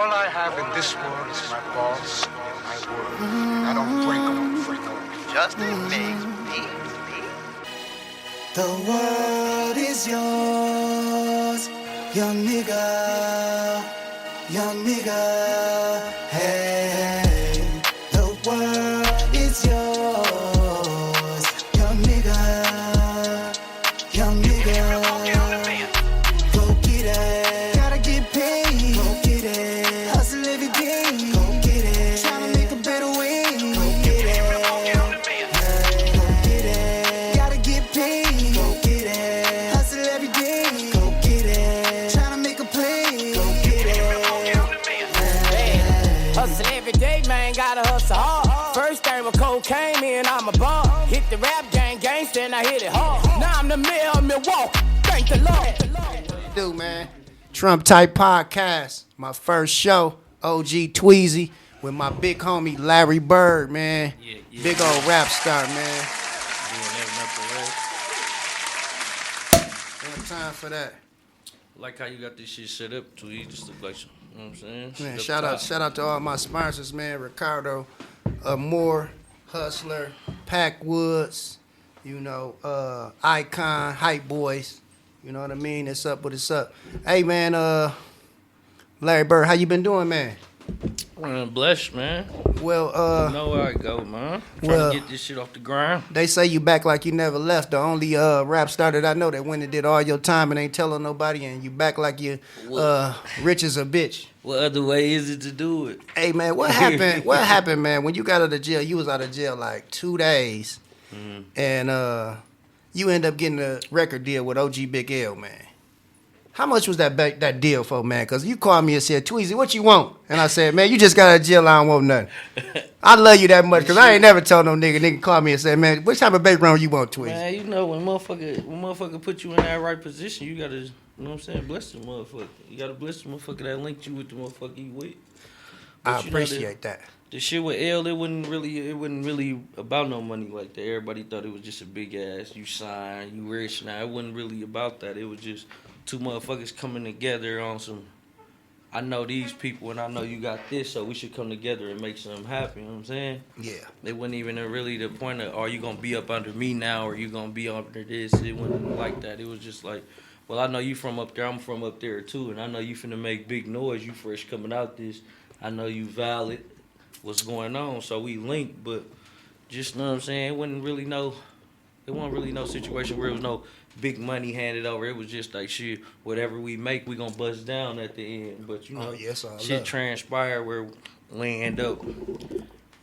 All I have in this world is my balls, my word. I don't break them, freak them. Justin makes beats. The world is yours, young nigga, hey. The world is yours, young nigga. Go get it, gotta get paid. Go get it, hustle every day. Go get it, tryna make a better way. Go get it, go get it, gotta get paid. Go get it, hustle every day. Go get it, tryna make a play. Go get it, hustle every day, man, gotta hustle hard. First thing with cocaine, me and I'm a bum. Hit the rap gang, gangsta, and I hit it hard. Now I'm the mayor of Milwaukee. Thank the Lord. Do, man. Trump Type Podcast. My first show, OG Tweezy, with my big homie Larry Byrd, man. Yeah. Big old rap star, man. One time for that. Like how you got this shit set up, Tweezy. Just look like, you know what I'm saying? Man, shout out to all my sponsors, man. Ricardo, Moore, Hustler, Packwoods, Icon, Hype Boys. You know what I mean? It's up, but it's up. Hey, man, Larry Byrd, how you been doing, man? I'm blessed, man. Well, You know where I go, man. Trying well, to get this shit off the ground. they say you back like you never left. The only rap star that I know that went and did all your time and ain't telling nobody, and you back like you rich as a bitch. What other way is it to do it? Hey, man, what happened? What happened, man? When you got out of jail, you was out of jail like 2 days, and you end up getting a record deal with OG Big L, man. How much was that deal for, man? Because you called me and said, Tweezy, what you want? And I said, man, you just got out of jail, I don't want nothing. I love you that much because I ain't never told no nigga called me and said, man, which type of background you want, Tweezy? Man, you know, when motherfucker put you in that right position, you gotta, you know what I'm saying, bless the motherfucker. You gotta bless the motherfucker that linked you with the motherfucker you with. I appreciate that. The shit with L, it wasn't really about no money like that. Everybody thought it was just a big ass, you sign, you rich now. It wasn't really about that. It was just two motherfuckers coming together on some, I know these people and I know you got this, so we should come together and make something happen, you know what I'm saying? Yeah. It wasn't even really the point of, are you going to be up under me now or you going to be under this? It wasn't like that. It was just like, well, I know you from up there, I'm from up there too, and I know you finna make big noise, you fresh coming out this, I know you valid, what's going on, so we linked, but just, know what I'm saying, it wasn't really no situation where it was no big money handed over. It was just like, shit, whatever we make, we gonna bust down at the end. But, you know, shit transpired where we end up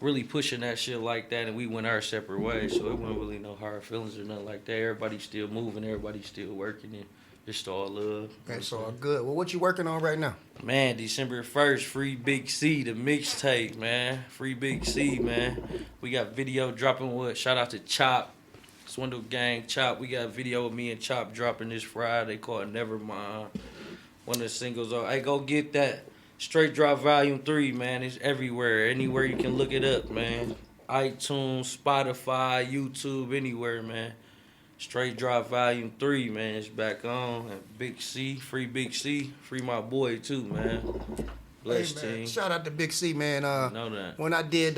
really pushing that shit like that, and we went our separate ways, so it wasn't really no hard feelings or nothing like that. Everybody's still moving, everybody's still working, and it's all love. That's all good. Well, what you working on right now? Man, December 1st, Free Big C, the mixtape, man. Free Big C, man. We got video dropping with, shout out to Chop, Swindle Gang, Chop. We got video of me and Chop dropping this Friday called Nevermind. One of the singles. Hey, go get that. Straight Drop Volume 3, man. It's everywhere. Anywhere you can look it up, man. iTunes, Spotify, YouTube, anywhere, man. Straight Drop Volume 3, man. It's back on. And Big C, Free Big C. Free my boy, too, man. Bless Hey, man, team. shout out to Big C, man. Know that. When I did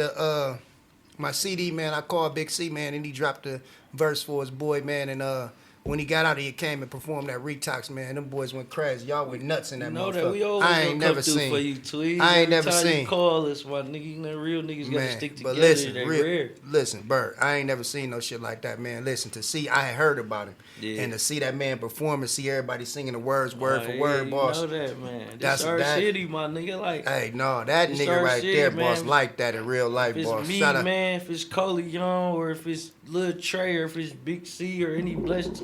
my CD, man, I called Big C, man, and he dropped the verse for his boy, man, and when he got out, he came and performed that Retox, man. Them boys went crazy. Y'all went nuts in that motherfucker. That we always I ain't never through seen. for you, Tweez. I ain't Every never time seen. You call us, my nigga. You know, real niggas gotta stick together. But listen, they rare. listen, Bert, I ain't never seen no shit like that, man. Listen, to see, I had heard about him, and to see that man perform and see everybody singing the words word for word, boss. You know that, man. That's our city, my nigga. Like, hey, no, that nigga right there, boss, like that in real life, if boss. it's me, man, if it's Coley Young, or if it's Lil Trey, or if it's Big C, or any blessed,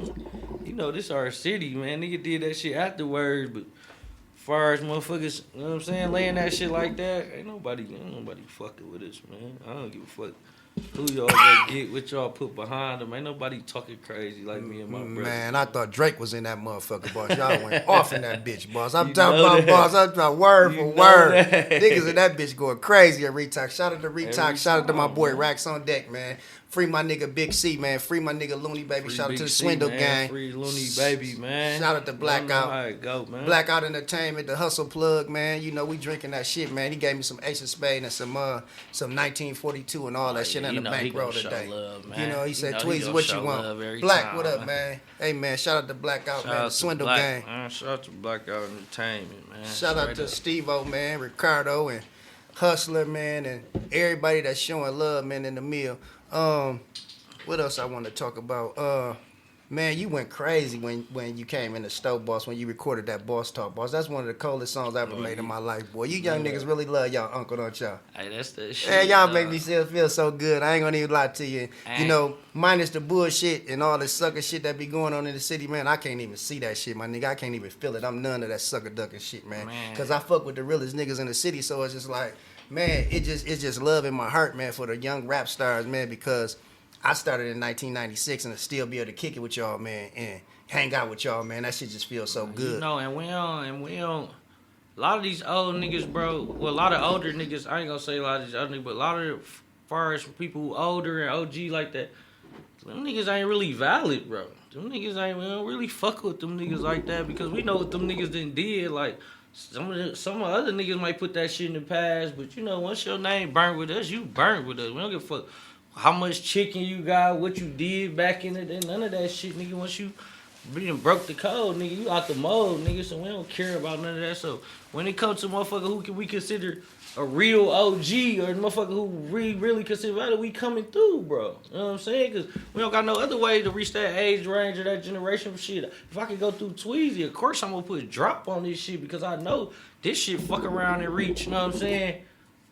you know, this our city, man. Nigga did that shit afterwards, but far as motherfuckers, you know what I'm saying, laying that shit like that, ain't nobody fucking with us, man. I don't give a fuck who y'all gonna get, what y'all put behind them. Ain't nobody talking crazy like me and my brother. Man, I thought Drake was in that motherfucker, boss. Y'all went off in that bitch, boss. I'm talking about, boss. I'm talking word for word. Niggas in that bitch going crazy at Retox. Shout out to Retox. Shout out to my boy Rax on Deck, man. Free my nigga Big C, man. Free my nigga Looney Baby. Free Shout out Big to the C, Swindle man. Gang. Free Looney Baby, man. Shout out to Y'all know Blackout. how it go, man. Blackout Entertainment, the Hustle Plug, man. You know, we drinking that shit, man. He gave me some Ace of Spade and some 1942 and all that shit on the bankroll today. Love, man. You know, he said, he Tweezy, gonna what show you want? love every Black, time, what up, man? Hey, man, shout out to Blackout, Shout man. out The to Swindle Black, Gang. man. Shout out to Blackout Entertainment, man. Shout out Straight to up. Steve-O, man, Ricardo, and Hustler, man, and everybody that's showing love, man, in the meal. What else I want to talk about? Man, you went crazy when you came in the Stowe Boss, when you recorded that Boss Talk, Boss. That's one of the coldest songs I ever made in my life, boy. You young niggas really love y'all uncle, don't y'all? Hey, that's the shit. Yeah, y'all dog. make me feel so good. I ain't gonna even lie to you. You know, minus the bullshit and all the sucker shit that be going on in the city, man, I can't even see that shit, my nigga. I can't even feel it. I'm none of that sucker ducking shit, man. Cause I fuck with the realest niggas in the city, so it's just like, man, it's just love in my heart, man, for the young rap stars, man, because I started in 1996 and to still be able to kick it with y'all, man, and hang out with y'all, man. That shit just feels so good. You know, and we don't. A lot of these old niggas, bro. Well, a lot of older niggas. I ain't gonna say a lot of these other niggas, but a lot of far as people who older and OG like that, them niggas ain't really valid, bro. Them niggas we don't really fuck with them niggas like that because we know what them niggas done did. Like some other niggas might put that shit in the past, but you know, once your name burnt with us, you burnt with us. We don't give a fuck how much chicken you got, what you did back in the day, none of that shit, nigga. Once you broke the code, nigga, you out the mode, nigga, so we don't care about none of that. So when it comes to motherfucker who can we consider a real OG or a motherfucker who really consider valid, we coming through, bro. You know what I'm saying? Because we don't got no other way to reach that age range or that generation of shit. If I could go through Tweezy, of course I'm going to put a drop on this shit because I know this shit fuck around and reach, you know what I'm saying?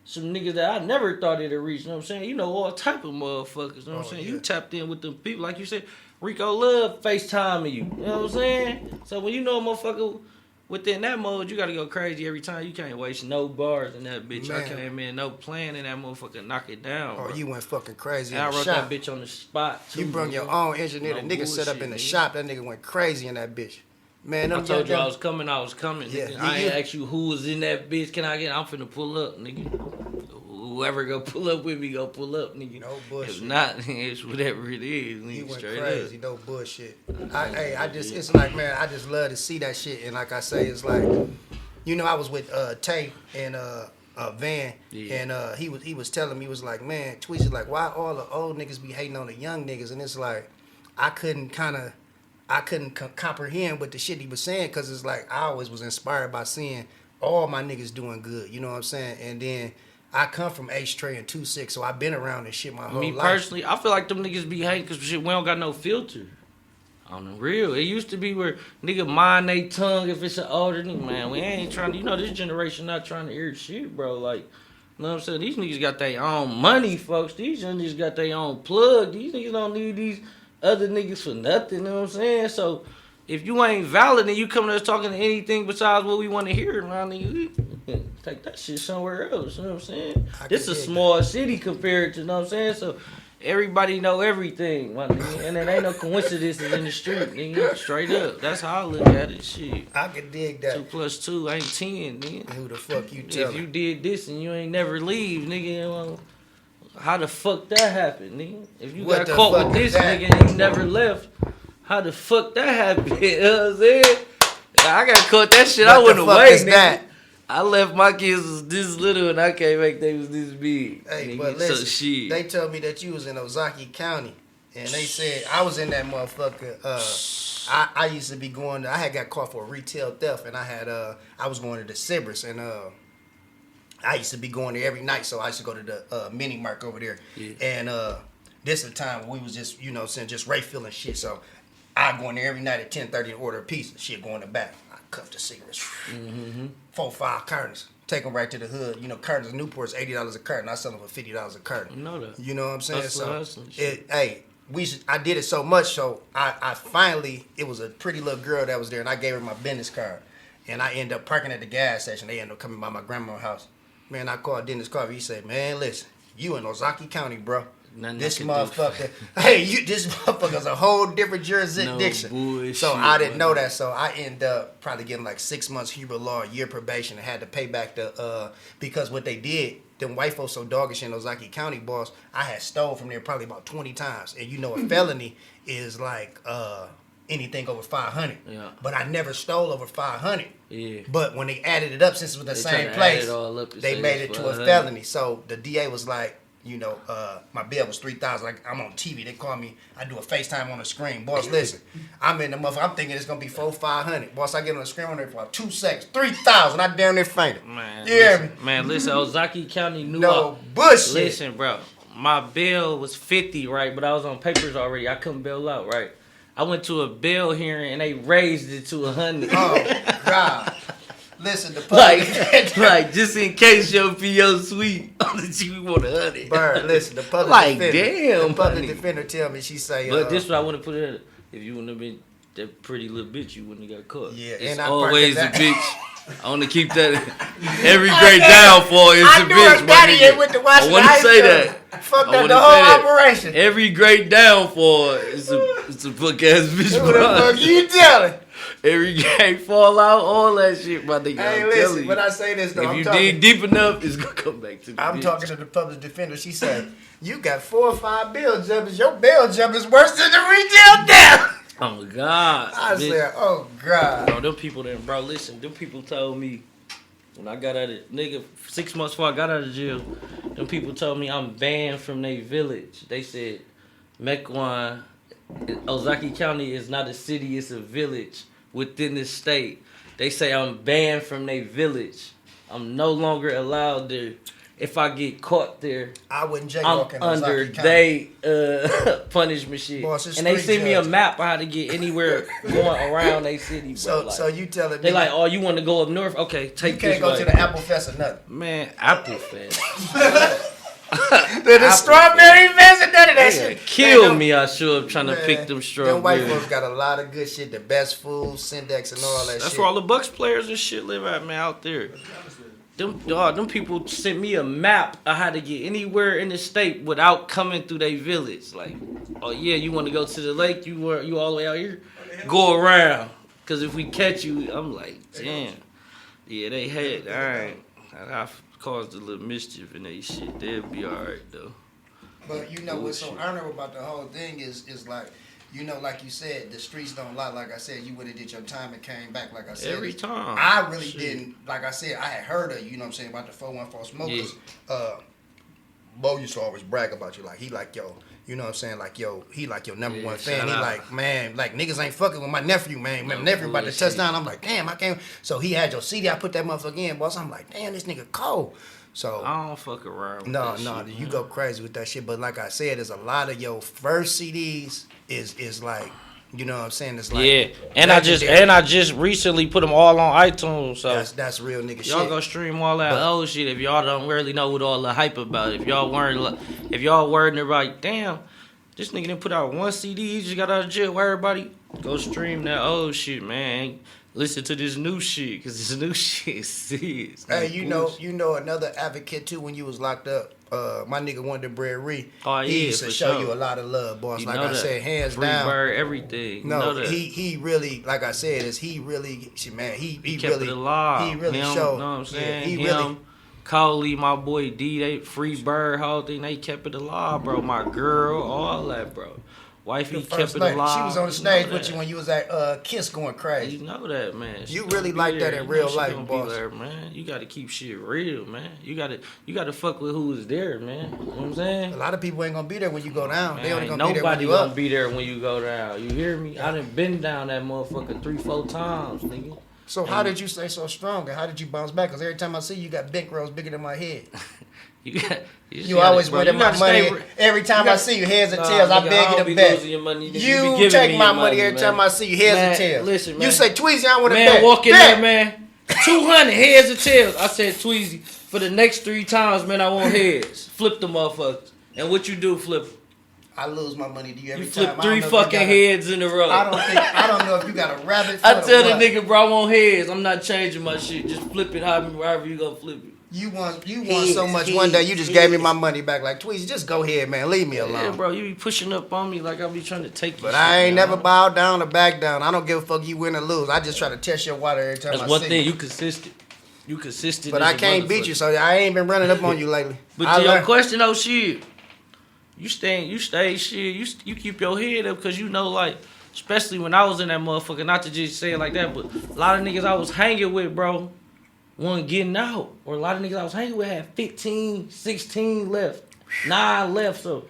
Some niggas that I never thought it'd reach, you know what I'm saying? You know, all type of motherfuckers, you know what I'm saying? Yeah. You tapped in with them people, like you said, Rico love FaceTiming you, you know what I'm saying? So when you know a motherfucker within that mode, you gotta go crazy every time. You can't waste no bars in that bitch. Man. I came in, no plan in that motherfucker, knock it down, Oh, bro. you went fucking crazy And I in the wrote shop. that bitch on the spot, too. You brung your nigga. own engineer. No The nigga set up in the bullshit, nigga. shop. That nigga went crazy in that bitch. Man, I them told you young- I was coming, Yeah, nigga. I you- ain't asked you who was in that bitch. Can I get? I'm finna pull up, nigga. Whoever go pull up with me, go pull up, nigga. No bullshit. If not, it's whatever it is, He nigga. went Straight crazy, up. no bullshit. It's like, man, I just love to see that shit. And like I say, it's like, you know, I was with Tay and Van, Yeah. and he was telling me, he was like, man, Tweezy, like, why all the old niggas be hating on the young niggas? And it's like, I couldn't comprehend what the shit he was saying, because it's like, I always was inspired by seeing all my niggas doing good, you know what I'm saying? And then I come from H-Tray and 2-6, so I've been around this shit my whole Me life. personally, I feel like them niggas be hating because shit, we don't got no filter. On the real, it used to be where nigga mind they tongue if it's an older nigga, man. We ain't trying to, you know, this generation not trying to hear shit, bro. Like, you know what I'm saying? These niggas got their own money, folks. These young niggas got their own plug. These niggas don't need these other niggas for nothing, you know what I'm saying? So, if you ain't valid and you come to us talking to anything besides what we want to hear, man, nigga, take that shit somewhere else, you know what I'm saying? This a small city compared to, you know what I'm saying? So, everybody know everything, my nigga. And there ain't no coincidences in the street, nigga. Straight up. That's how I look at it, shit. I could dig that. 2 + 2 ain't 10, nigga. Who the fuck you If telling? you did this and you ain't never leave, nigga, well, how the fuck that happened, nigga? If you What got the caught fuck with is this that? nigga and you never left, how the fuck that happened? You know what I'm saying? I got caught that shit. I What went the fuck away, is nigga. that? I left my kids was this little and I came back they was this big. Hey, nigga. but So listen, shit. they told me that you was in Ozaki County, and they said I was in that motherfucker. I used to be going. I had got caught for retail theft, and I was going to the Cypress, and I used to be going there every night. So I used to go to the mini mark over there, Yeah. and this is the time when we was just saying just refilling shit. So I go in there every night at 10:30 and order a pizza. Shit, go in the back. I cuff the cigarettes. 4-5 cartons. Take them right to the hood. You know, cartons of Newport's $80 a carton. I sell them for $50 a carton. You know that. You know what I'm saying? Hustle, shit. I did it so much, so I finally, it was a pretty little girl that was there, and I gave her my business card. And I ended up parking at the gas station. They ended up coming by my grandma's house. Man, I called Dennis Carver. He said, man, listen, you in Ozaki County, bro. Nothing This I can do. motherfucker, this motherfucker's a whole different jurisdiction. No bullshit, So I didn't know man. that. So I ended up probably getting like 6 months Hebrew law, a year probation, and had to pay back the because what they did, them white folks so doggish in Ozaki County, boss. I had stole from there probably about 20 times, and you know a felony is like anything over 500. Yeah. But I never stole over 500. Yeah. But when they added it up, since it was the They same tryna add place, it all up and they say made it's it to a 500. felony. So the DA was like, you know, my bail was $3,000. Like I'm on TV, they call me. I do a FaceTime on the screen. Boss, listen, I'm in the motherfucker. I'm thinking it's gonna be $400-500. Boss, I get on the screen on there for 2 seconds, 3,000. I damn near fainted. Man, You hear listen, man, listen, Ozaki County knew. No bullshit. Listen, bro, my bail was 50, right? But I was on papers already. I couldn't bail out, right? I went to a bail hearing and they raised it to 100. Oh God. Listen, the like just in case your PO sweet, you want 100. Byrd, listen, the public Like, defender. damn, The public buddy. defender tell me, she say, But this what I want to put in. If you wouldn't have been that pretty little bitch, you wouldn't have got caught. Yeah, It's and I always a purchased that. bitch. I want to keep that. Every great downfall is I a knew bitch, her my daddy nigga. went to watch I the want to ice say cream. that. Fucked I up wanna the whole say that. operation. Every great downfall is a book ass bitch, Who the bro. fuck you telling? Every great fallout, all that shit, my nigga. Hey, I'm listen, telling you. when I say this, though, If I'm you talking, dig deep enough, it's gonna come back to the I'm bitch. talking to the public defender. She said, you got 4 or 5 bail jumpers. Your bail jump is worse than the retail down. Oh God. I bitch. said, oh, God. Bro, them people there, bro, listen, them people told me when I got out of, nigga, 6 months before I got out of jail, them people told me I'm banned from their village. They said, Mequon, Ozaki County is not a city, it's a village within the state. They say I'm banned from their village. I'm no longer allowed there. If I get caught there, I wouldn't I'm jaywalk in under Ozaki County. they punishment shit. Boss, it's And they street send me a judge. map of how to get anywhere going around they city, bro. So, like, so you telling they me like, oh, you want to go up north? Okay, take you can't this go way. to the Apple Fest or nothing. Man, Apple Fest. The Strawberry Fest and none of that They shit. kill Man, me. I show up trying to man, pick them Them white strawberries. folks got a lot of good shit. The best food, Syndex and all that That's shit. where all the Bucks players and shit live at, man, out there. Them people sent me a map of how to get anywhere in the state without coming through their village. Like, oh yeah, you want to go to the lake? You all the way out here? Go around. Cause if we catch you, I'm like, damn. Yeah, they had. I've caused a little mischief in they shit. They'll be all right though. But you know what's so honorable about the whole thing is like, you know, like you said, the streets don't lie. Like I said, you would have did your time and came back. Like I said, Every time. I really Shit. didn't. Like I said, I had heard of you know what I'm saying about the 414 smokers. Bo used to always brag about you. Like he like yo, you know what I'm saying? Like yo, he like your number Yeah, one fan. shout He out. like man, like niggas ain't fucking with my nephew, man. My No nephew about to bullshit. touch down. I'm like damn, I can't. So he had your CD. I put that motherfucker in, boss. I'm like damn, this nigga cold. So I don't fuck around. With no, that no, shit, you man. go crazy with that shit. But like I said, there's a lot of your first CDs is like, you know what I'm saying? It's like Yeah, and legendary. I just recently put them all on iTunes. So that's real nigga y'all shit. go stream all that But- old shit if y'all don't really know what all the hype about. If y'all worried about, damn, this nigga didn't put out one CD, he just got out of jail. Where everybody go stream that old shit, man. Listen to this new shit, cause this new shit is serious. Hey, you know another advocate too when you was locked up. My nigga Wonder Bread Ree. Oh, he yeah, used to for show sure. you a lot of love, boss. You Like know I that. said, hands Free down. Byrd, everything. You know No, that. he really, like I said, he really He kept really it alive. he really Him, showed. You know what I'm saying? Yeah, he Him, really. Coley, my boy D, they Free Bird, whole thing, they kept it alive, bro. My girl, all that, bro. Wifey The kept first it lady. alive. She was on the You stage know with that. you when you was at Kiss going crazy. You know that, man. She You gonna really be like that there. in You real know she life, gonna be boss. there, man. You got to keep shit real, man. You got to fuck with who is there, man. You know what I'm saying? A lot of people ain't gonna be there when you go down. Man, They only ain't gonna be there when nobody you gonna up. be there when you go down. You hear me? I done been down that motherfucker 3-4 times, nigga. So how did you stay so strong and how did you bounce back? Because every time I see you, you got big rolls bigger than my head. You always winning my money. Every time I see you, heads or tails, I beg you to bet. You take my money every time I see you, heads or tails. Listen, man. You say, Tweezy, I want to Man, bet. walk in Bet. there, man. 200 heads or tails. I said, Tweezy, for the next 3 times, man, I want heads. Flip the motherfuckers. And what you do, flip 'em? I lose my money to you every You time. flip I 3 don't know if you fucking got a- heads in a row. I don't know if you got a rabbit. I foot or tell the what. nigga, bro, I want heads. I'm not changing my shit. Just flip it however you gonna flip it. You won so much one day. You just gave me my money back. Like Tweezy, just go ahead, man. Leave me alone. Yeah, bro, you be pushing up on me like I be trying to take you. But I ain't never bowed down or back down. I don't give a fuck you win or lose. I just try to test your water every time. That's one thing. You consistent. You consistent. But I can't beat you, so I ain't been running up on you lately. But to your question, though, shit, you stay, shit. You keep your head up because you know, like, especially when I was in that motherfucker. Not to just say it like that, but a lot of niggas I was hanging with, bro, wasn't getting out. Or a lot of niggas I was hanging with had 15, 16 left, 9 left. So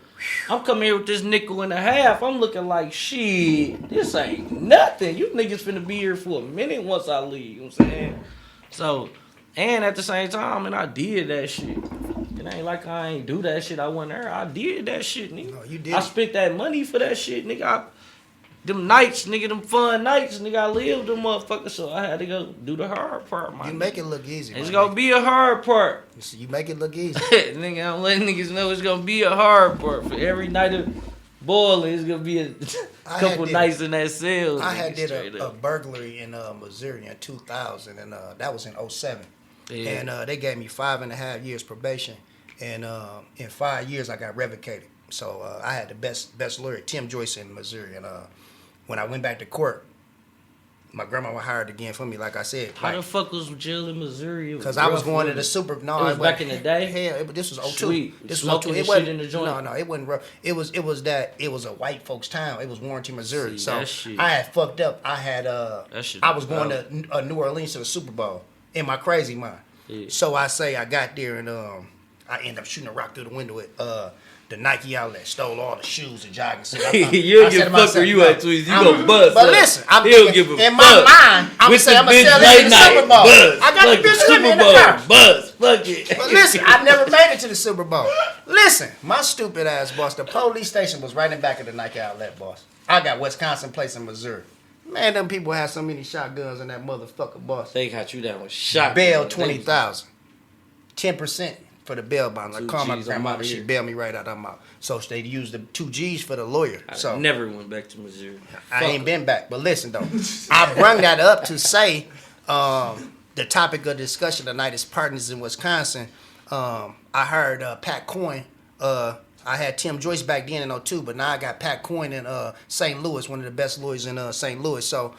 I'm coming here with this nickel and a half. I'm looking like, shit, this ain't nothing. You niggas finna be here for a minute once I leave. You know what I'm saying? So, and at the same time, and I did that shit. It ain't like I ain't do that shit. I wasn't there. I did that shit, nigga. No, you did. I spent that money for that shit, nigga. Them nights, nigga, them fun nights, nigga, I lived them motherfuckers, so I had to go do the hard part, man. You make it look easy. It's gonna be a hard part. You make it look easy. Nigga, I'm letting niggas know it's gonna be a hard part. For every night of boiling, it's gonna be a couple nights in that cell. I did a burglary in Missouri in 2000, and that was in 07. Yeah. And they gave me 5.5 years probation, and in 5 years I got revocated. So I had the best lawyer, Tim Joyce, in Missouri, and when I went back to court, my grandma was hired again for me. Like I said, how the fuck was jail in Missouri? Because I was going to the super. No, it was back in the day. Hell, this was 02. Sweet. This was 02. It wasn't in the joint. No, it wasn't rough. It was a white folks town. It was Warrenton, Missouri. See, so I had fucked up. I had I was going to New Orleans to the Super Bowl in my crazy mind. Yeah. So I got there and I ended up shooting a rock through the window at the Nike outlet, stole all the shoes and jogging suits. You'll give a fuck where you at, Tweezy. You gonna buzz. But listen, He'll give a in my mind, I'm going to sell it in the Super Bowl. Buzz. I got the bitch with me in the car. Buzz. Fuck it. But listen, I never made it to the Super Bowl. Listen, my stupid ass boss, the police station was right in back of the Nike outlet, boss. I got Wisconsin Place in Missouri. Man, them people have so many shotguns in that motherfucker, boss. They got you down with shotguns. Bail 20,000. 10%. For the bail bond. Like, call my grandmother, she bailed me right out. I'm out. So they used the 2 G's for the lawyer. I never went back to Missouri. I ain't been back. But listen, though. I brung that up to say the topic of discussion tonight is partners in Wisconsin. I heard Pat Coyne. I had Tim Joyce back then in 02, but now I got Pat Coyne in St. Louis, one of the best lawyers in St. Louis. So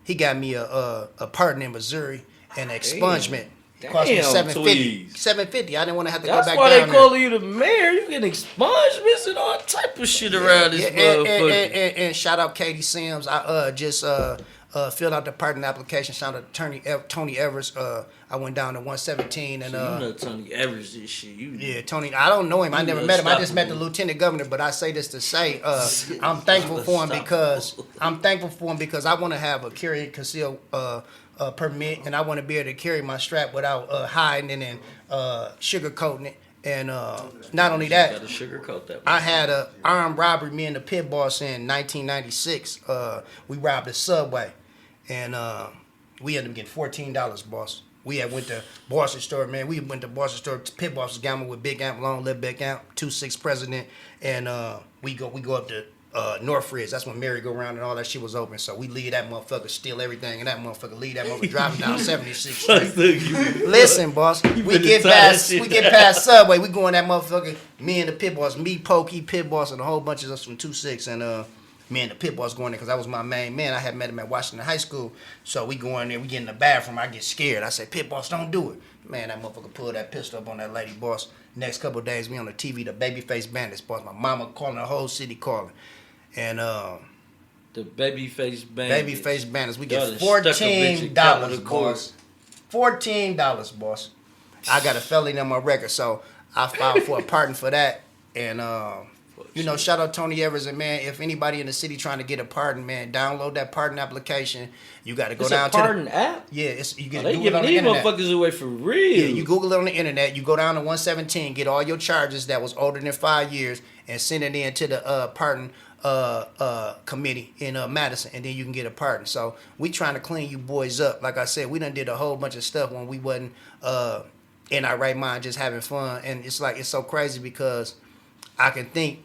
he got me a partner in Missouri and an expungement. Cost me $750. I didn't want to have to go back down there. That's why they calling you the mayor. You get expungements and all type of shit around this motherfucker. And shout out Katie Sims. I just filled out the pardon application. Shout out Attorney Tony Evers. I went down to 117 and so you know Tony Evers this shit. Yeah, Tony. I don't know him. I never met him. I just met the lieutenant governor. But I say this to say, I'm thankful for him because I want to have a carry and conceal permit, and I want to be able to carry my strap without hiding it and sugarcoating it. And not only that, gotta sugarcoat that. I had a armed robbery. Me and the pit boss in 1996. We robbed a Subway, and we ended up getting $14, boss. We had went to Boston store, man. We went to Boston store. Pit boss was gamble with Big Amp, Long Live Big Amp, 2-6 president, and we go up to Northridge. That's when merry go round and all that shit was open. So we leave that motherfucker, steal everything, and that motherfucker leave that motherfucker driving down 76th Street. Listen, boss, we get past Subway. We go in that motherfucker. Me and the pit boss, me, Pokey, pit boss, and a whole bunch of us from 2-6, and me and the pit boss going there because that was my main man. I had met him at Washington High School. So we go in there, we get in the bathroom. I get scared. I say, pit boss, don't do it. Man, that motherfucker pulled that pistol up on that lady, boss. Next couple of days, we on the TV, the Babyface Bandits, boss. My mama calling, the whole city calling. And the Babyface Bandits. Babyface Bandits. We get $14, boss. $14, boss. I got a felony on my record, so I filed for a pardon for that. And shout out Tony Evers, and man, if anybody in the city trying to get a pardon, man, download that pardon application. You got to go down to the pardon app. Yeah, you get they giving these motherfuckers away for real. Yeah, you Google it on the internet. You go down to 117, get all your charges that was older than 5 years, and send it in to the pardon committee in Madison, and then you can get a pardon. So we trying to clean you boys up. Like I said, we done did a whole bunch of stuff when we wasn't in our right mind, just having fun. And it's so crazy because I can think,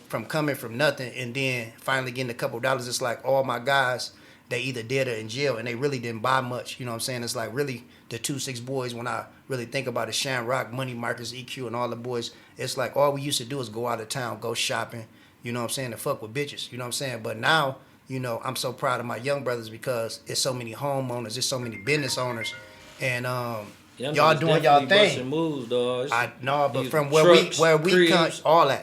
from coming from nothing and then finally getting a couple dollars. It's like all my guys they either dead or in jail, and they really didn't buy much. You know what I'm saying? It's like really the 2-6 boys. When I really think about it, Shan Rock, Money Markers, EQ, and all the boys, it's like all we used to do is go out of town, go shopping. You know what I'm saying? And fuck with bitches. You know what I'm saying? But now, you know, I'm so proud of my young brothers because it's so many homeowners, there's so many business owners, and y'all doing y'all thing. Moves, dog. I know, but These from trucks, where we come, cribs, all that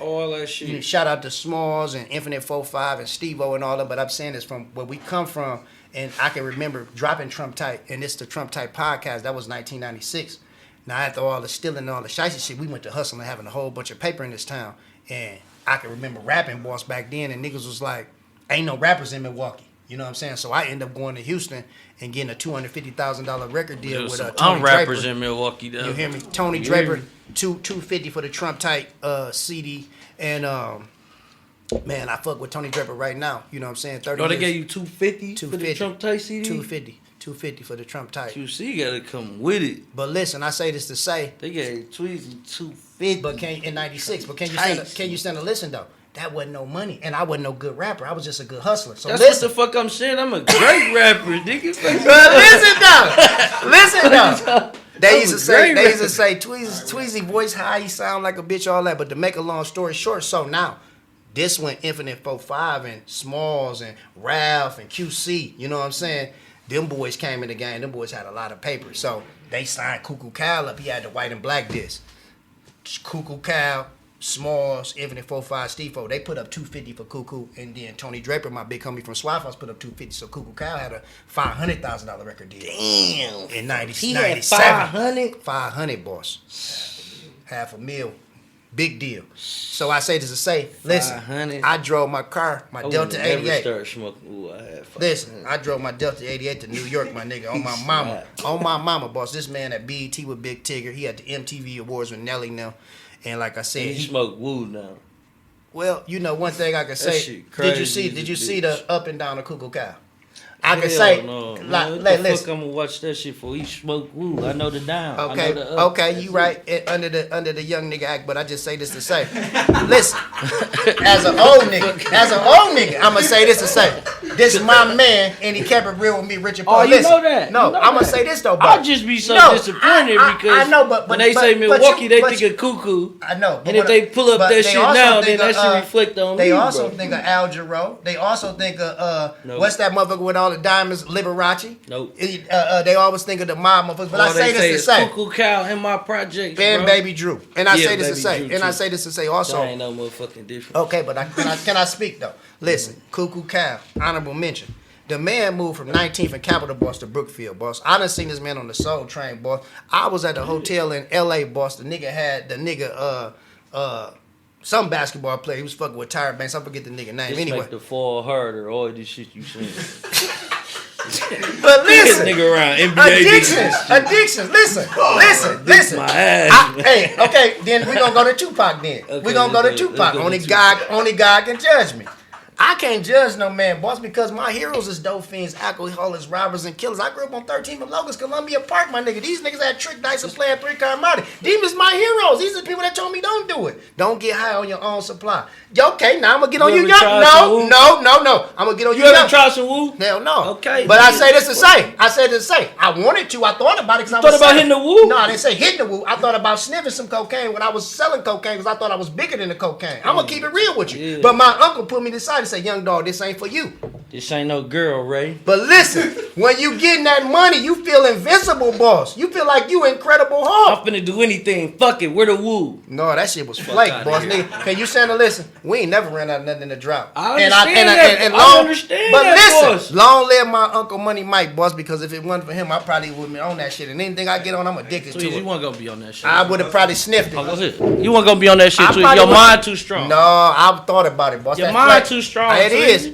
shit. You know, shout out to Smalls and Infinite 4-5 and Steve-O and all that. But I'm saying this from where we come from, and I can remember dropping Trump Tight, and it's the Trump Tight podcast. That was 1996. Now after all the stealing and all the shicey shit, we went to hustling, having a whole bunch of paper in this town, and I can remember rapping, boss, back then, and niggas was like, ain't no rappers in Milwaukee. You know what I'm saying? So I end up going to Houston and getting a $250,000 record deal with Tony I'm rappers Draper. in Milwaukee, though. You hear me? Tony Draper, $250 for the Trump Tight CD, and man, I fuck with Tony Draper right now. You know what I'm saying? 30 Oh, they years. gave you $250 for the Trump Tight CD? $250 for the Trump Tight. QC got to come with it. But listen, I say this to say, They gave Tweezy $250. but in '96, but can you stand a listen though? That wasn't no money, and I wasn't no good rapper. I was just a good hustler. So That's listen. what the fuck I'm saying. I'm a great rapper, nigga. Listen though. They used to say, great Tweezy voice high, he sound like a bitch, all that. But to make a long story short, so now this went Infinite 4-5 and Smalls and Ralph and QC. You know what I'm saying? Them boys came in the game. Them boys had a lot of paper, so they signed Cuckoo Cal up. He had the white and black disc. Cuckoo Cal, Smalls, Infinite 4-5, Steve-O, they put up $250 for Cuckoo, and then Tony Draper, my big homie from Swap House, put up $250. So Cuckoo Cal had a $500,000 record deal. Damn. In 90, He 97. had 500? 500, boss. $500,000. Big deal. So I say this to say, listen, 500. I drove my car, my Delta I would never 88. start smoking. Ooh, I had 500. Listen, I drove my Delta 88 to New York, my nigga, on my mama. On my mama, boss. This man at BET with Big Tigger. He had the MTV Awards with Nelly now. And like I said, And he smoke woo now. well, you know, one thing I can say, shit crazy did you as a see bitch. the up and down of Cuckoo Cow? I can Hell say, no. like, Man, what the listen. fuck I'm gonna watch that shit for? He smoke woo. I know the down. I Okay, know the up. okay, you right under the young nigga act, but I just say this to say, listen, as an old nigga, I'ma say this to say, this is my man, and he kept it real with me, Richard Paul. Oh, you Listen, know that. No, You know I'ma that. say this though, bro. I'll just be so No, disappointed I because know, but when they say but Milwaukee, you- they but think you- of cuckoo. I know. And if they pull up but that they shit also now, then think that of, should reflect on They me, also bro. think of Al Jarreau. They also think of No. what's that motherfucker with all the diamonds, Liberace. Nope. They always think of the mob motherfuckers. But All I say they this to is say, Cuckoo Cow in my project, Ben bro. Baby Drew, and I Yeah, say this to Baby say, Drew, and I too. say this to say That also. ain't no motherfucking difference. Okay, but can I speak though? Listen, Cuckoo Cow, honorable mention. The man moved from 19th and Capitol, boss, to Brookfield, boss. I done seen this man on the Soul Train, boss. I was at the hotel in L.A., boss. The nigga some basketball player. He was fucking with Tyra Banks. I forget the nigga name. This Anyway, make the fall harder. All this shit you saying. but listen, Nigga around NBA Addictions. Listen. my ass. Hey, okay, then we gonna go to Tupac then. Okay, We gonna go to let's go Tupac. to Only Tupac. God can judge me. I can't judge no man, boss, because my heroes is dope fiends, alcoholics, robbers, and killers. I grew up on 13 Logos, Columbia Park, my nigga. These niggas had trick dice and playing 3-card Marty. These is my heroes. These are the people that told me don't do it. Don't get high on your own supply. Okay, now I'm gonna get on you ever young. tried some woo? No. I'm gonna get on you You ever young. try some woo? Hell no. Okay, But I nigga. say this to say. I wanted to. I thought about it because I thought was about selling- hitting the woo? No, I didn't say hitting the woo. I thought about sniffing some cocaine when I was selling cocaine because I thought I was bigger than the cocaine. I'm gonna keep it real with you. Yeah. But my uncle put me to the side and said, "Young dog, this ain't for you." This ain't no girl, Ray. But listen, when you getting that money, you feel invincible, boss. You feel like you Incredible Hulk. I'm finna do anything. Fuck it. Where the woo? No, that shit was flake, outta boss. here. Nigga, can you stand and listen? We ain't never ran out of nothing in the drought. I understand that. I understand but that, listen, boss. long live my Uncle Money Mike, boss, because if it wasn't for him, I probably wouldn't be on that shit. And anything I get on, I'm addicted Tweez, to you it. weren't gonna be on that shit. I would have probably sniffed it. Oh, go ahead. You weren't gonna be on that shit, I Tweez. probably Your would- mind too strong. No, I've thought about it, boss. Your That mind flake- too strong, It Tweez. is,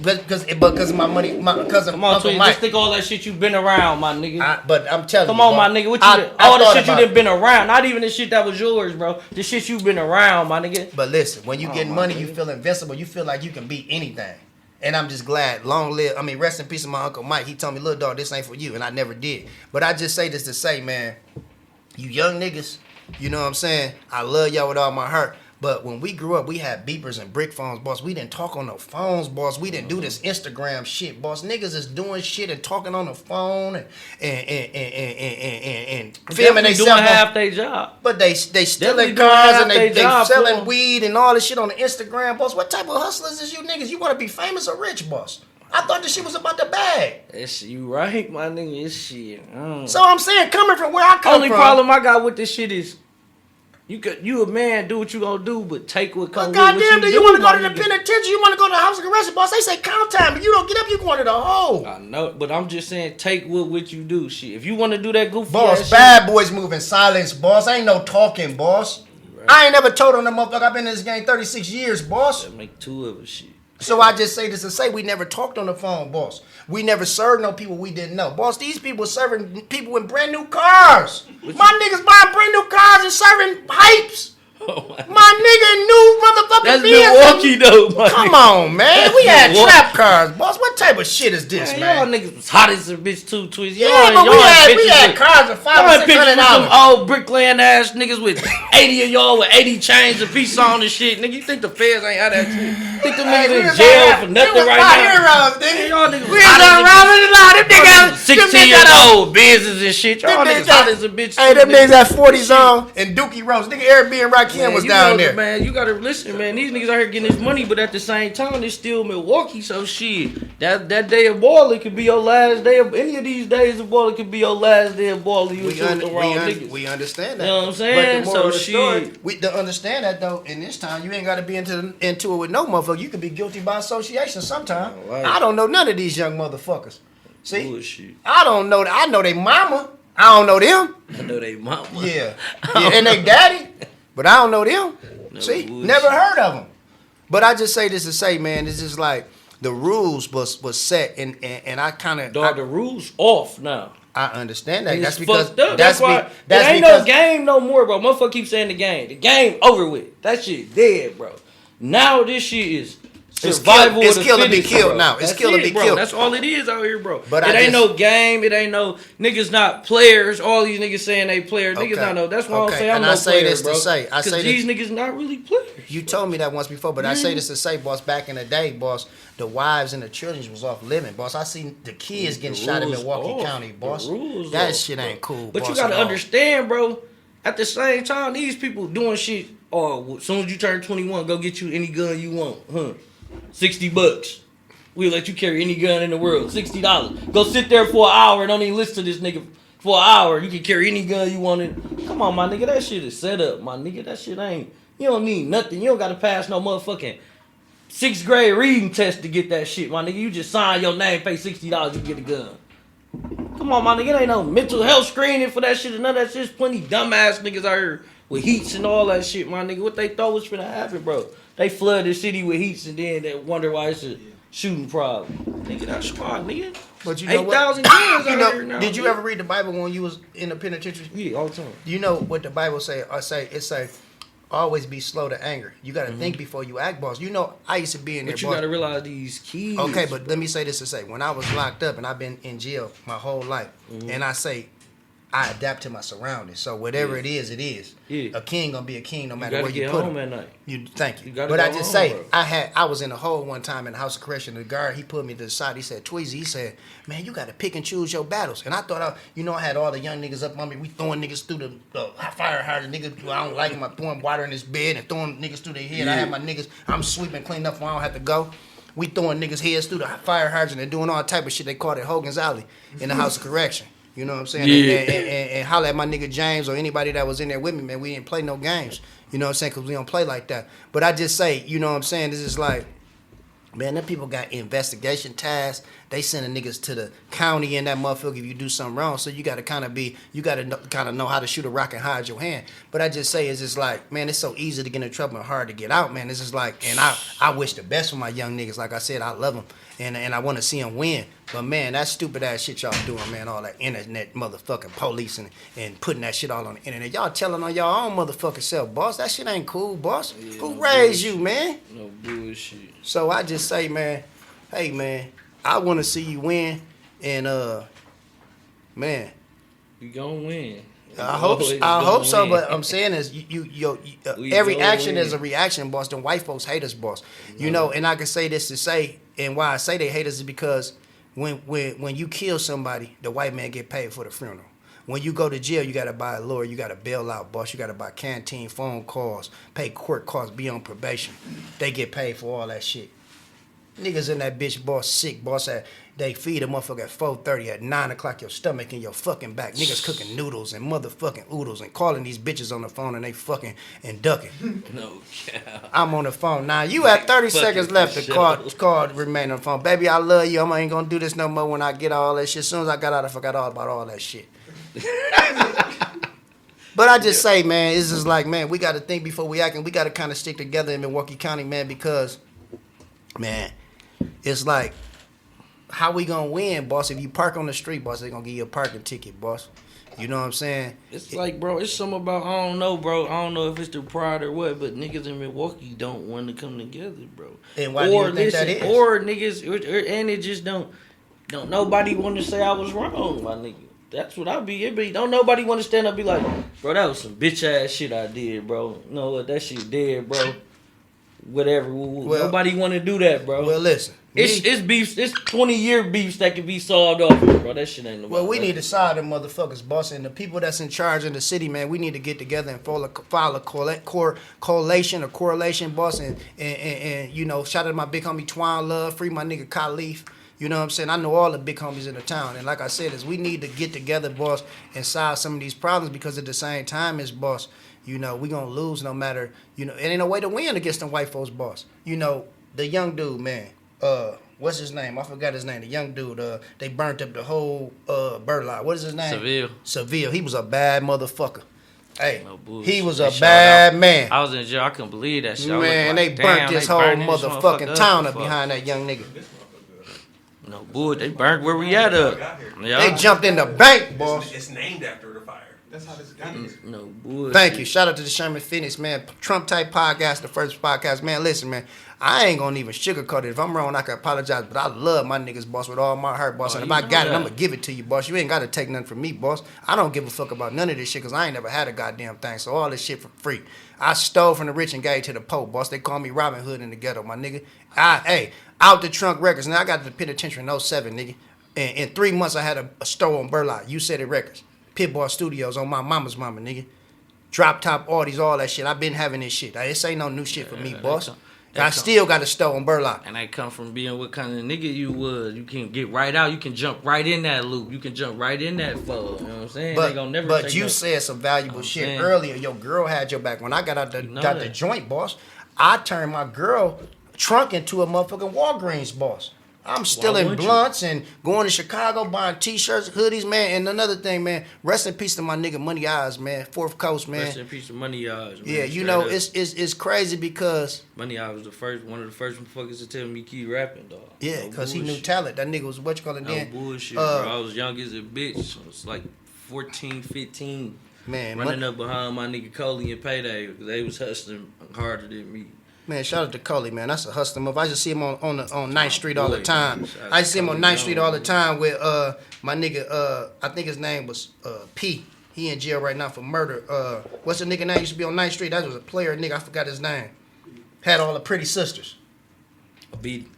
because of my money, because of Come on, Uncle Tweez. Mike. Let's think all that shit you been around, my nigga. But I'm telling Come you, on, boss, my nigga. What I you all the thought shit you about done it. been around. Not even the shit that was yours, bro. The shit you been around, my nigga. But listen, when you get my money, you nigga. feel invincible. You feel like you can beat anything. And I'm just glad. Long live. I mean, rest in peace of my Uncle Mike. He told me, "Little dog, this ain't for you," and I never did. But I just say this to say, man, you young niggas, you know what I'm saying? I love y'all with all my heart. But when we grew up, we had beepers and brick phones, boss. We didn't talk on the phones, boss. We didn't do this Instagram shit, boss. Niggas is doing shit and talking on the phone and filming Definitely themselves. doing half their job. But they stealing Definitely doing cars half and they they job for selling 'em. weed and all this shit on the Instagram, boss. What type of hustlers is you niggas? You want to be famous or rich, boss? I thought this shit was about the bag. That's you right, my nigga. This shit. So I'm saying, coming from where I come Only from. problem I got with this shit is you a man, do what you gonna do, but take what comes But with what goddamn, do you do, want to go my to the nigga. penitentiary? You want to go to the house of arrest, boss? They say count time, but you don't get up. You going to the hole. I know, but I'm just saying, take what you do. Shit, if you want to do that goofy Boss, ass bad boys move in silence, boss. Ain't no talking, boss. Right. I ain't never told on them motherfucker. I've been in this game 36 years, boss. shit, make two of us. Shit. So I just say this to say we never talked on the phone, boss. We never served no people we didn't know. Boss, these people serving people in brand new cars. My niggas buying brand new cars and serving pipes. Oh my My nigga in new motherfucking That's vehicles. Milwaukee though, my Come nigga. on, man. We had Milwaukee. trap cars, boss. What type of shit is this, Man, man? y'all niggas was hot as a bitch too, Twist. Yeah, but we had cars of Y'all $500 had pictures and with some $600. old bricklaying ass niggas with 80 of y'all with 80 chains a piece on and shit. Nigga, you think the feds ain't had that shit? Think them Hey, niggas we in was jail out- for we nothing was right my now? heroes, nigga. Man, y'all niggas We was was hot out as a robbing the law. Them bitch. niggas, 16 years old, business and shit. Y'all Them niggas niggas hot got- as a bitch. Hey, too, them niggas nigga. at 40s on and Dookie Rose. Nigga, Eric B. and Rakim Man, was you down know, there. Man, you gotta listen, man. These niggas out here getting this money, but at the same time, it's still Milwaukee. So shit, that day of balling could be your last day of any of these days of balling could be your last day of balling. You with the wrong niggas. We understand that. You know what I'm saying? But the moral of the So story, shit. we to understand that though. In this time, you ain't got to be into it with no motherfucker. You could be guilty by association sometime. Right. I don't know none of these young motherfuckers. See, Bullshit. I don't know. I know they mama. I don't know them. I know they mama. Yeah, and they daddy, but I don't know them. No See, bullshit. never heard of them. But I just say this to say, man, it's just like the rules was set, and I kind of Dog, the rules off now. I understand that. And That's it's because fucked up. That's why that's it ain't because no game no more, bro. Motherfucker keep saying the game. The game over with. That shit dead, bro. Now this shit is survival It's of the kill or be fittest, killed bro. now. It's That's kill or it, be bro. killed. That's all it is out here, bro. But it I ain't just- no game. It ain't no niggas not players. All these niggas saying they players. Niggas Okay. not no. That's why Okay. I'm saying I'm And no I say player, this to bro. say- I say Because this- these niggas not really players. You told me that once before, but I say this to say, boss, back in the day, boss, the wives and the children was off living, boss. I seen the kids getting The shot in rules Milwaukee off. County, boss. The rules That off, shit bro. ain't cool, But boss, you gotta at all. understand, bro. At the same time, these people doing shit. Oh, as soon as you turn 21, go get you any gun you want, huh? $60. We'll let you carry any gun in the world. $60. Go sit there for an hour. Don't even listen to this nigga for an hour. You can carry any gun you want. Come on, my nigga. That shit is set up, my nigga. That shit ain't. You don't need nothing. You don't gotta pass no motherfucking 6th grade reading test to get that shit, my nigga. You just sign your name, pay $60, you get a gun. Come on, my nigga. It ain't no mental health screening for that shit and none of that shit. There's plenty dumbass niggas out here with heats and all that shit, my nigga. What they thought was finna happen, bro? They flood the city with heats and then they wonder why it's a shooting problem. Nigga, that's smart, nigga. But you know what? 8,000 guns You out know, here now. did you nigga. ever read the Bible when you was in the penitentiary? Yeah, all the time. You know what the Bible say? It say, always be slow to anger. You got to think before you act, boss. You know, I used to be in there, But you boss. gotta realize these keys. Okay, but let me say this to say, when I was locked up and I've been in jail my whole life, Mm-hmm. and I say, I adapt to my surroundings. So whatever it is, it is. Yeah. A king gonna be a king no you matter gotta where you get put home him. at night. Thank you. You gotta But go I just home, say, bro. I was in a hole one time in the house of correction. The guard, he put me to the side. He said, Tweezy, he said, man, you gotta pick and choose your battles. And I thought, I had all the young niggas up on me. We throwing niggas through the fire hydrant. Niggas, I don't like him. I'm throwing water in his bed and throwing niggas through their head. I have my niggas, I'm sweeping, cleaning up when I don't have to go. We throwing niggas' heads through the fire hydrant and doing all type of shit. They called it Hogan's Alley in the house of correction. You know what I'm saying? Yeah. And holler at my nigga James or anybody that was in there with me, man. We didn't play no games. You know what I'm saying? Because we don't play like that. But I just say, you know what I'm saying? This is like, man, them people got investigation tasks. They sending niggas to the county in that motherfucker if you do something wrong. So you got to kind of know how to shoot a rock and hide your hand. But I just say, it's just like, man, it's so easy to get in trouble and hard to get out, man. It's just like, and I wish the best for my young niggas. Like I said, I love them. And I want to see them win. But, man, that stupid ass shit y'all doing, man, all that internet motherfucking police and putting that shit all on the internet. Y'all telling on y'all own motherfucking self, boss. That shit ain't cool, boss. Yeah, Who no raised bullshit. you, man? No bullshit. So I just say, man, hey, man, I want to see you win. And, man, You gonna win. I hope so, but I'm saying is every action win. is a reaction, boss. Them white folks hate us, boss. You know, and I can say this to say, and why I say they hate us is because when you kill somebody, the white man get paid for the funeral. When you go to jail, you gotta buy a lawyer, you gotta bail out, boss. You gotta buy canteen, phone calls, pay court costs, be on probation. They get paid for all that shit. Niggas in that bitch, boss, sick, boss. They feed a motherfucker at 4:30, at 9 o'clock, your stomach and your fucking back. Niggas cooking noodles and motherfucking oodles and calling these bitches on the phone and they fucking and ducking. No cow. I'm on the phone now. You had 30 seconds left to call remain on the phone. Baby, I love you. I ain't gonna do this no more when I get all that shit. As soon as I got out, I forgot all about all that shit. But I just say, man, it's just like, man, we got to think before we act, and we got to kind of stick together in Milwaukee County, man, because, man, it's like, how we gonna win, boss? If you park on the street, boss, they gonna give you a parking ticket, boss. You know what I'm saying? It's like, bro, it's something about, I don't know, bro. I don't know if it's the pride or what, but niggas in Milwaukee don't want to come together, bro. And why do you think that is? Or niggas, and it just don't nobody want to say I was wrong, my nigga. That's what I be. It be, don't nobody want to stand up and be like, bro, that was some bitch ass shit I did, bro. You know what, that shit dead, bro. Whatever. Well, nobody want to do that, bro. Well, listen. It's beefs. It's 20-year beefs that can be solved off, bro. That shit ain't no. Well, we need to solve them motherfuckers, boss. And the people that's in charge in the city, man, we need to get together and file a correlation, boss. And you know, shout out to my big homie Twan Love, free my nigga Khalif. You know what I'm saying? I know all the big homies in the town. And like I said, is we need to get together, boss, and solve some of these problems because at the same time, is boss, you know, we gonna lose no matter, you know, it ain't no way to win against them white folks, boss. You know, the young dude, man. What's his name? I forgot his name. The young dude. They burnt up the whole Byrd lot. What is his name? Seville. He was a bad motherfucker. Hey, no he was a bad man. I was in jail. I couldn't believe that shit. Man, they burnt this whole motherfucking town up behind that young nigga. No bull. They burnt where we at up. Yeah. They jumped in the bank, boss. It's named after the fire. That's how this got here. No bull. Thank you. Shout out to the Sherman Phoenix, man. Trump type podcast, the first podcast, man. Listen, man. I ain't gonna even sugarcoat it. If I'm wrong, I can apologize. But I love my niggas, boss, with all my heart, boss. And if I got it, I'm gonna give it to you, boss. You ain't gotta take nothing from me, boss. I don't give a fuck about none of this shit because I ain't never had a goddamn thing. So all this shit for free. I stole from the rich and gave to the poor, boss. They call me Robin Hood in the ghetto, my nigga. Hey, Out the Trunk Records. Now I got to the penitentiary in 07, nigga. And in 3 months I had a store on Burlock. You Said It Records. Pitbull Studios on my mama's mama, nigga. Drop top Audis, all that shit. I've been having this shit. This ain't no new shit for me, boss. I still got a store on Burlock. And I come from being what kind of nigga you was. You can get right out. You can jump right in that loop. You can jump right in that fold. You know what I'm saying? But, they gonna never but you said some valuable shit earlier. Your girl had your back. When I got out the joint, boss, I turned my girl trunk into a motherfucking Walgreens, boss. I'm still in blunts and going to Chicago buying t-shirts, hoodies, man. And another thing, man, rest in peace to my nigga Money Eyes, man. Fourth Coast, man. Rest in peace to Money Eyes, man. Yeah, you know, it's crazy because Money Eyes was one of the first motherfuckers to tell me keep rapping, dog. Yeah, because he knew talent. That nigga was what you call it then. No bullshit, bro. I was young as a bitch. I was like 14, 15. Man, running up behind my nigga Coley and Payday because they was hustling harder than me. Man, shout out to Coley, man. That's a hustler move. I just see him on 9th Street all the time. I see him on 9th Street all the time with my nigga, I think his name was P. He in jail right now for murder. What's the nigga name? Used to be on 9th Street. That was a player nigga. I forgot his name. Had all the pretty sisters. Beatty.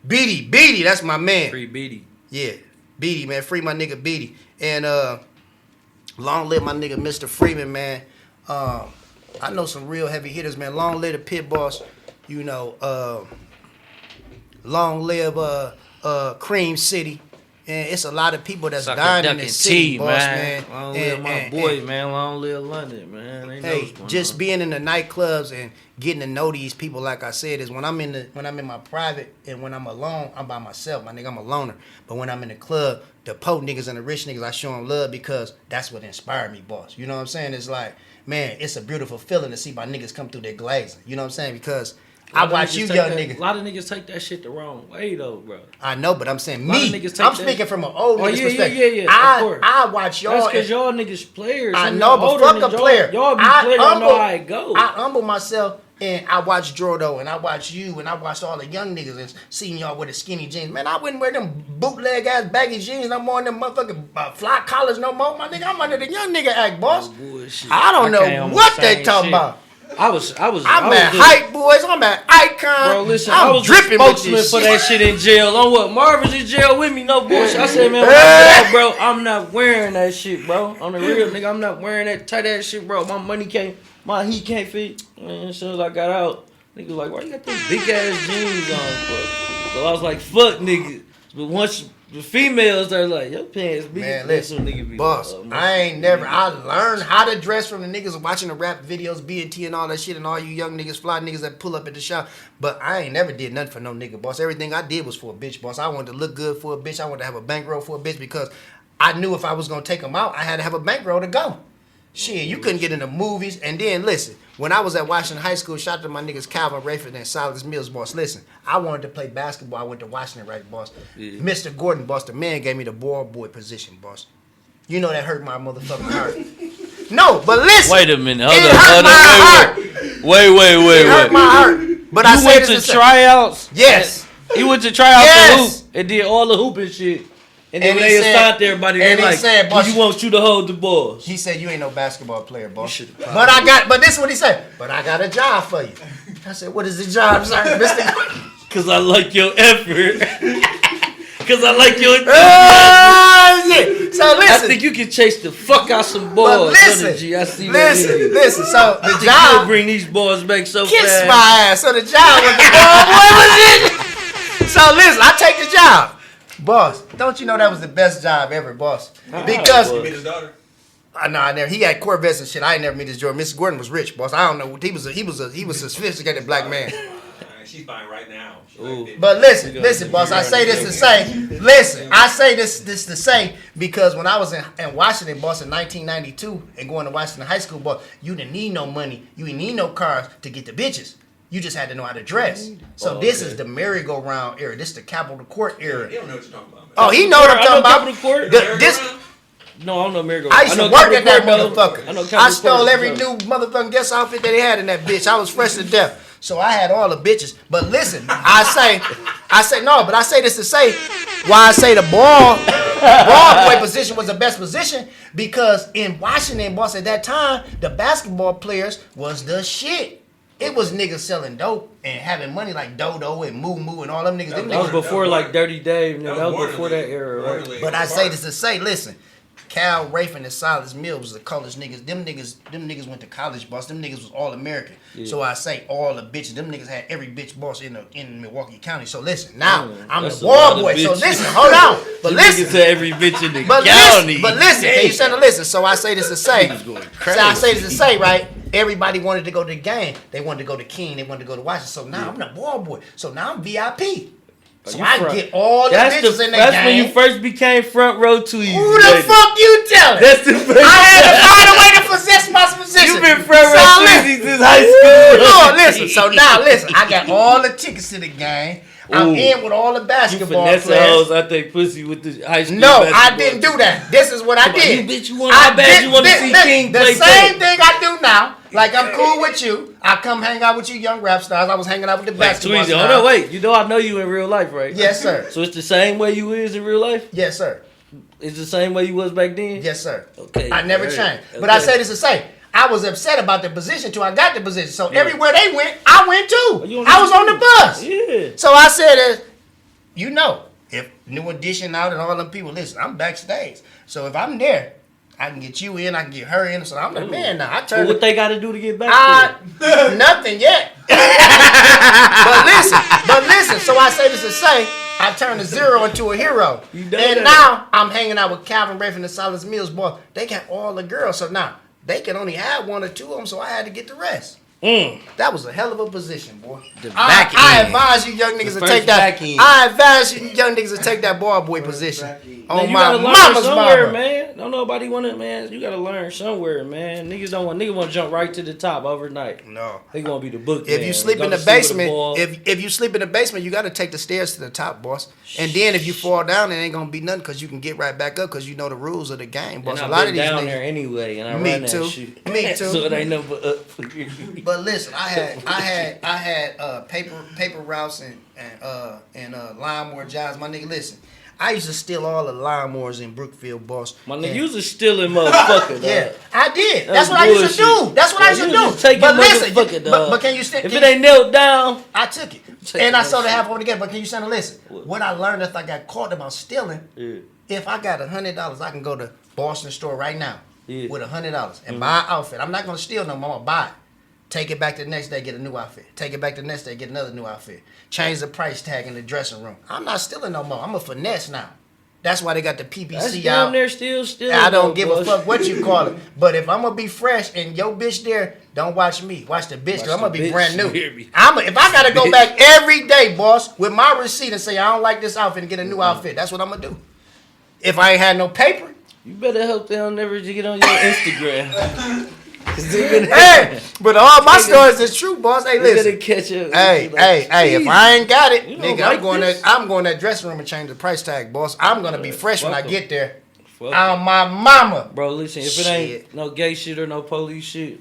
That's my man. Free Beatty. Yeah. Beatty, man. Free my nigga Beatty. And long live my nigga Mr. Freeman, man. I know some real heavy hitters, man. Long live the Pit Boss, you know. Long live Cream City. And it's a lot of people that's dying in the city, boss, man. Long live my boy, man. Long live London, man. Hey, just being in the nightclubs and getting to know these people, like I said, is when I'm in my private and when I'm alone, I'm by myself, my nigga. I'm a loner. But when I'm in the club, the poor niggas and the rich niggas, I show them love because that's what inspired me, boss. You know what I'm saying? It's like, man, it's a beautiful feeling to see my niggas come through their glazing. You know what I'm saying? Because I watch you young niggas. A lot of niggas take that shit the wrong way, though, bro. I know, but I'm saying me. I'm speaking from an old nigga's perspective. Yeah. I watch y'all. That's because y'all niggas players. I know, but fuck a player. Y'all be players. I know how it goes. I humble myself. and I watched Jordo, and I watched you, and I watched all the young niggas and seeing y'all with the skinny jeans. Man, I wouldn't wear them bootleg ass baggy jeans no more than them motherfucking fly collars no more. My nigga, I'm under the young nigga act, boss. Bullshit. I don't know came on what the they same talking shit. about. I was I'm at just- Hype Boys. I'm at Icon. Bro, listen, I'm I was dripping a with spokesman this for shit. that shit in jail. On what? Marvin's in jail with me, no bullshit. I said, man, when I get out, bro, I'm not wearing that shit, bro. On the real, nigga, I'm not wearing that tight ass shit, bro. My heat can't fit. Man, as soon as I got out, nigga was like, why you got them big ass jeans on, bro? So I was like, fuck, nigga. But once the females, they're like, your pants big. Man, That's listen, what nigga be boss, like, I learned how to dress from the niggas watching the rap videos, BNT and all that shit, and all you young niggas, fly niggas that pull up at the shop. But I ain't never did nothing for no nigga, boss. Everything I did was for a bitch, boss. I wanted to look good for a bitch. I wanted to have a bankroll for a bitch because I knew if I was going to take them out, I had to have a bankroll to go. Shit, you couldn't get in the movies. And then, listen, when I was at Washington High School, shout out to my niggas Calvin Rayford and Silas Mills, boss. Listen, I wanted to play basketball. I went to Washington, right, boss? Yeah. Mr. Gordon, boss, the man gave me the ball boy position, boss. You know that hurt my motherfucking heart. No, but listen. Wait a minute. It hurt my heart. Wait. It hurt my heart. But I You say went this to say- tryouts? Yes. He went to tryouts Yes. to hoop and did all the hooping shit. And then And when he they said- assigned everybody, and they he like, said, boss, we want you to hold the balls. He said, you ain't no basketball player, boss. should've But this is what he said. But I got a job for you. I said, what is the job, sir? Mr. Gordon? Cause I like your effort. Cause I like your Yeah. So I listen. think you can chase the fuck out some But balls. listen. G. I see that. in you. Listen. So I the think you'll job, bring these balls back so kiss fast. my ass. So the job was the ball boy was it? So listen, I take the job. Boss, don't you know that was the best job ever, boss? Because boy. Meet his daughter. I never. He had Corvettes and shit. I ain't never meet this Jordan. Mr. Gordon was rich, boss. I don't know. He was a sophisticated black man. She's fine right now. She's Ooh. like 50. But listen, boss. I say this to say. Listen, I say this to say because when I was in Washington, boss, in 1992, and going to Washington High School, boss, you didn't need no money. You didn't need no cars to get the bitches. You just had to know how to dress. So this is the merry-go-round era. This is the Capitol Court era. He don't know what you're talking about. Man. Oh, he know what I'm I know talking about. Capitol Court. This. No, I don't know Marigold. I used to know work at that Capitol Court, though. motherfucker. I know I Capitol stole Court, every so. new motherfucking guest outfit that they had in that bitch. I was fresh to death. So I had all the bitches. But listen, I say this to say why I say the ball boy position was the best position because in Washington, boss, at that time, the basketball players was the shit. It was niggas selling dope and having money like Dodo and Moo Moo and all them niggas. Them That was niggas. before like Dirty Dave. And that was Born before in the that league. era, Born in right? the league. But I say this to say, listen, Cal Rafe and Silas Mills was the college niggas. Them niggas went to college, boss. Them niggas was all American. Yeah. So I say all the bitches. Them niggas had every bitch boss in Milwaukee County. So listen, now I'm that's the a lot war of boy. So bitches. listen, hold on. But Listen listen. to every bitch in the But county. listen, can you stand to listen? So I say this to say, Niggas going so I say this to crazy. say, right? Everybody wanted to go to the game. They wanted to go to King. They wanted to go to Washington. So now I'm the ball boy. So now I'm VIP. So you I front. get all the bitches in the That's game. when you first became front row to you. Who the fuck you telling? That's the first. I had to find a way to possess my position. You've been front So row listen. since high school. Lord, listen. So now, listen. I got all the tickets to the game. I'm Ooh. in with all the You basketball finesse players. hoes out there pussy with the high school. No, I basketball didn't team. do that. This is what I Come on, did. you bitch, you want how bad you want to see King the play same tennis. thing I do now. Like I'm cool with you. I come hang out with you young rap stars. I was hanging out with the Like, basketball Tweezy, stars. hold on, wait. You know I know you in real life, right? Yes, sir. So it's the same way you is in real life? Yes, sir. It's the same way you was back then? Yes, sir. Okay. I never Alright. changed. But I Okay. say this to say, I was upset about the position till I got the position. So everywhere they went, I went you too. on I the was on the bus. Yeah. So I said, you know, if New Edition out and all them people, listen, I'm backstage. So if I'm there, I can get you in, I can get her in. So I'm the man now. I So turn what they got to do to get back nothing yet. but listen. So I say this to say, I turned a zero into a hero. You know And that. now I'm hanging out with Calvin Rafe and the Silas Mills, boy. They got all the girls. So now they can only have one or two of them. So I had to get the rest. That was a hell of a position, boy. The back I end. advise you young niggas to first take that. back end. I advise you young niggas to take that ball boy position. On you my gotta learn mama's somewhere, mama. man. Don't nobody want it, man. You gotta learn somewhere, man. Niggas want to jump right to the top overnight. No. They gonna be the book. If man. you sleep Go in to the sleep with a basement, ball. if you sleep in the basement, you got to take the stairs to the top, boss. And then if you fall down, it ain't gonna be nothing because you can get right back up because you know the rules of the game, boss. and A I've lot been of these down niggas. there anyway, and I Me run that too. shit. Me too. So it ain't nothing but up for you. But listen, I had paper routes and lawnmower jobs. My nigga, listen. I used to steal all the lawnmowers in Brookfield, boss. My nigga, And- you was a stealing motherfucker, Yeah, dog. I did. That That's was what I used to bullshit. do. That's what I used to You was do. just taking But listen, motherfucker, dog. but can you still? If it ain't nailed down, I took it, Take and I that sold it shit. half over again. But can you stand and listen? What? What I learned if I got caught about stealing, yeah. if I got $100, I can go to Boston store right now Yeah. with $100 and buy an outfit. I'm not gonna steal no more. I'm gonna buy it. Take it back the next day, get a new outfit. Take it back the next day, get another new outfit. Change the price tag in the dressing room. I'm not stealing no more. I'm a finesse now. That's why they got the That's PPC down out. there still. I don't though, give a boy. fuck what you call it. But if I'm gonna be fresh and your bitch there, don't watch me. Watch the bitch there. I'm gonna the be bitch. brand new. You hear me? If I gotta go back every day, boss, with my receipt and say I don't like this outfit and get a new outfit, that's what I'm gonna do. If I ain't had no paper, You better hope they don't never get on your Instagram. hey, but all my stories is true, boss. Hey, They gonna listen. catch you. Hey, if I ain't got it, You don't nigga, like this? I'm going to that dressing room and change the price tag, boss. I'm gonna be fresh when I Fuck 'em. get there. Fuck On my mama. Bro, listen, if it Shit. ain't no gay shit or no police shit,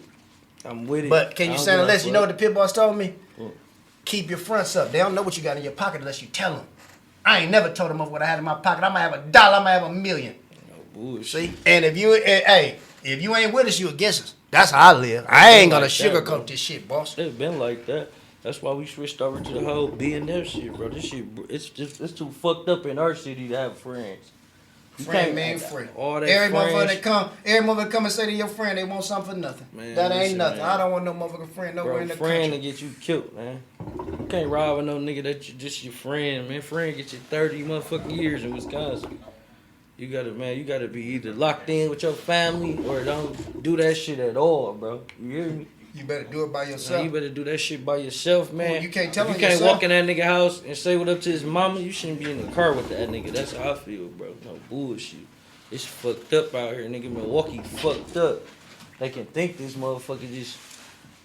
I'm with it. But can I you don't stand give and a listen? You know what fuck. the pit boss told me? What? Keep your fronts up. They don't know what you got in your pocket unless you tell them. I ain't never told them what I had in my pocket. I might have $1. I might have $1 million. No bullshit. See? And if you ain't with us, you against us. That's how I live. I ain't gonna like that, bro. sugarcoat this shit, boss. It's been like that. That's why we switched over to the whole B&F shit, bro. This shit, it's too fucked up in our city to have friends. You Friend can't- man free. All that Every motherfucker friends, that come and say to your friend they want something for nothing. Man, that ain't listen, nothing. man. I don't want no motherfucking friend nowhere bro, in the friend to country. get you killed, man. You can't ride with no nigga that you just your friend, man. Friend get you 30 motherfucking years in Wisconsin. You gotta be either locked in with your family or don't do that shit at all, bro. You hear me? You better do it by Man, yourself. you better do that shit by yourself, man. you can't tell If him you can't yourself. walk in that nigga house and say what up to his mama, you shouldn't be in the car with that nigga. That's how I feel, bro. No bullshit. It's fucked up out here, nigga. Milwaukee fucked up. They can think this motherfucker just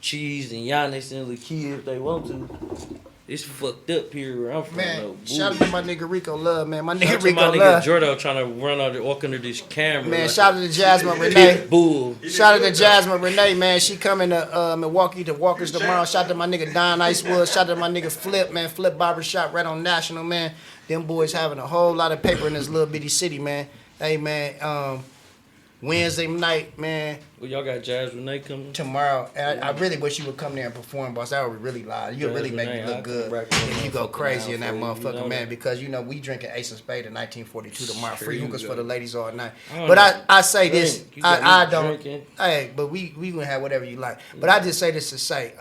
cheese and Giannis and Lakia if they want to. It's fucked up here where I'm from. Man, no shout out to my nigga Rico Love, man. My Shout nigga out to my Rico nigga Love. Jordo trying to run out walk under this camera. Man, like shout out to Jasmine Renee. bull. Shout out to Jasmine Renee, man. She coming to Milwaukee to Walkers tomorrow. Shout out to my nigga Don Icewood. Shout out to my nigga Flip, man. Flip Barbershop right on National, man. Them boys having a whole lot of paper in this little bitty city, man. Hey, man, Wednesday night, man, Well, y'all got Jazz Renee coming? tomorrow. And I really wish you would come there and perform, boss. That would be really loud. You'd Yeah, really make me Renee, look I'll good. come back to If you go motherfucking crazy in that now for you, you motherfucker, know man, that. because, you know, we drinking Ace of Spade in 1942 tomorrow. Sure Free you hookahs go. for the ladies all night. I don't But know. I say this, Drink. You got I me don't. drinking. Hey, but we gonna have whatever you like. But I just say this to say,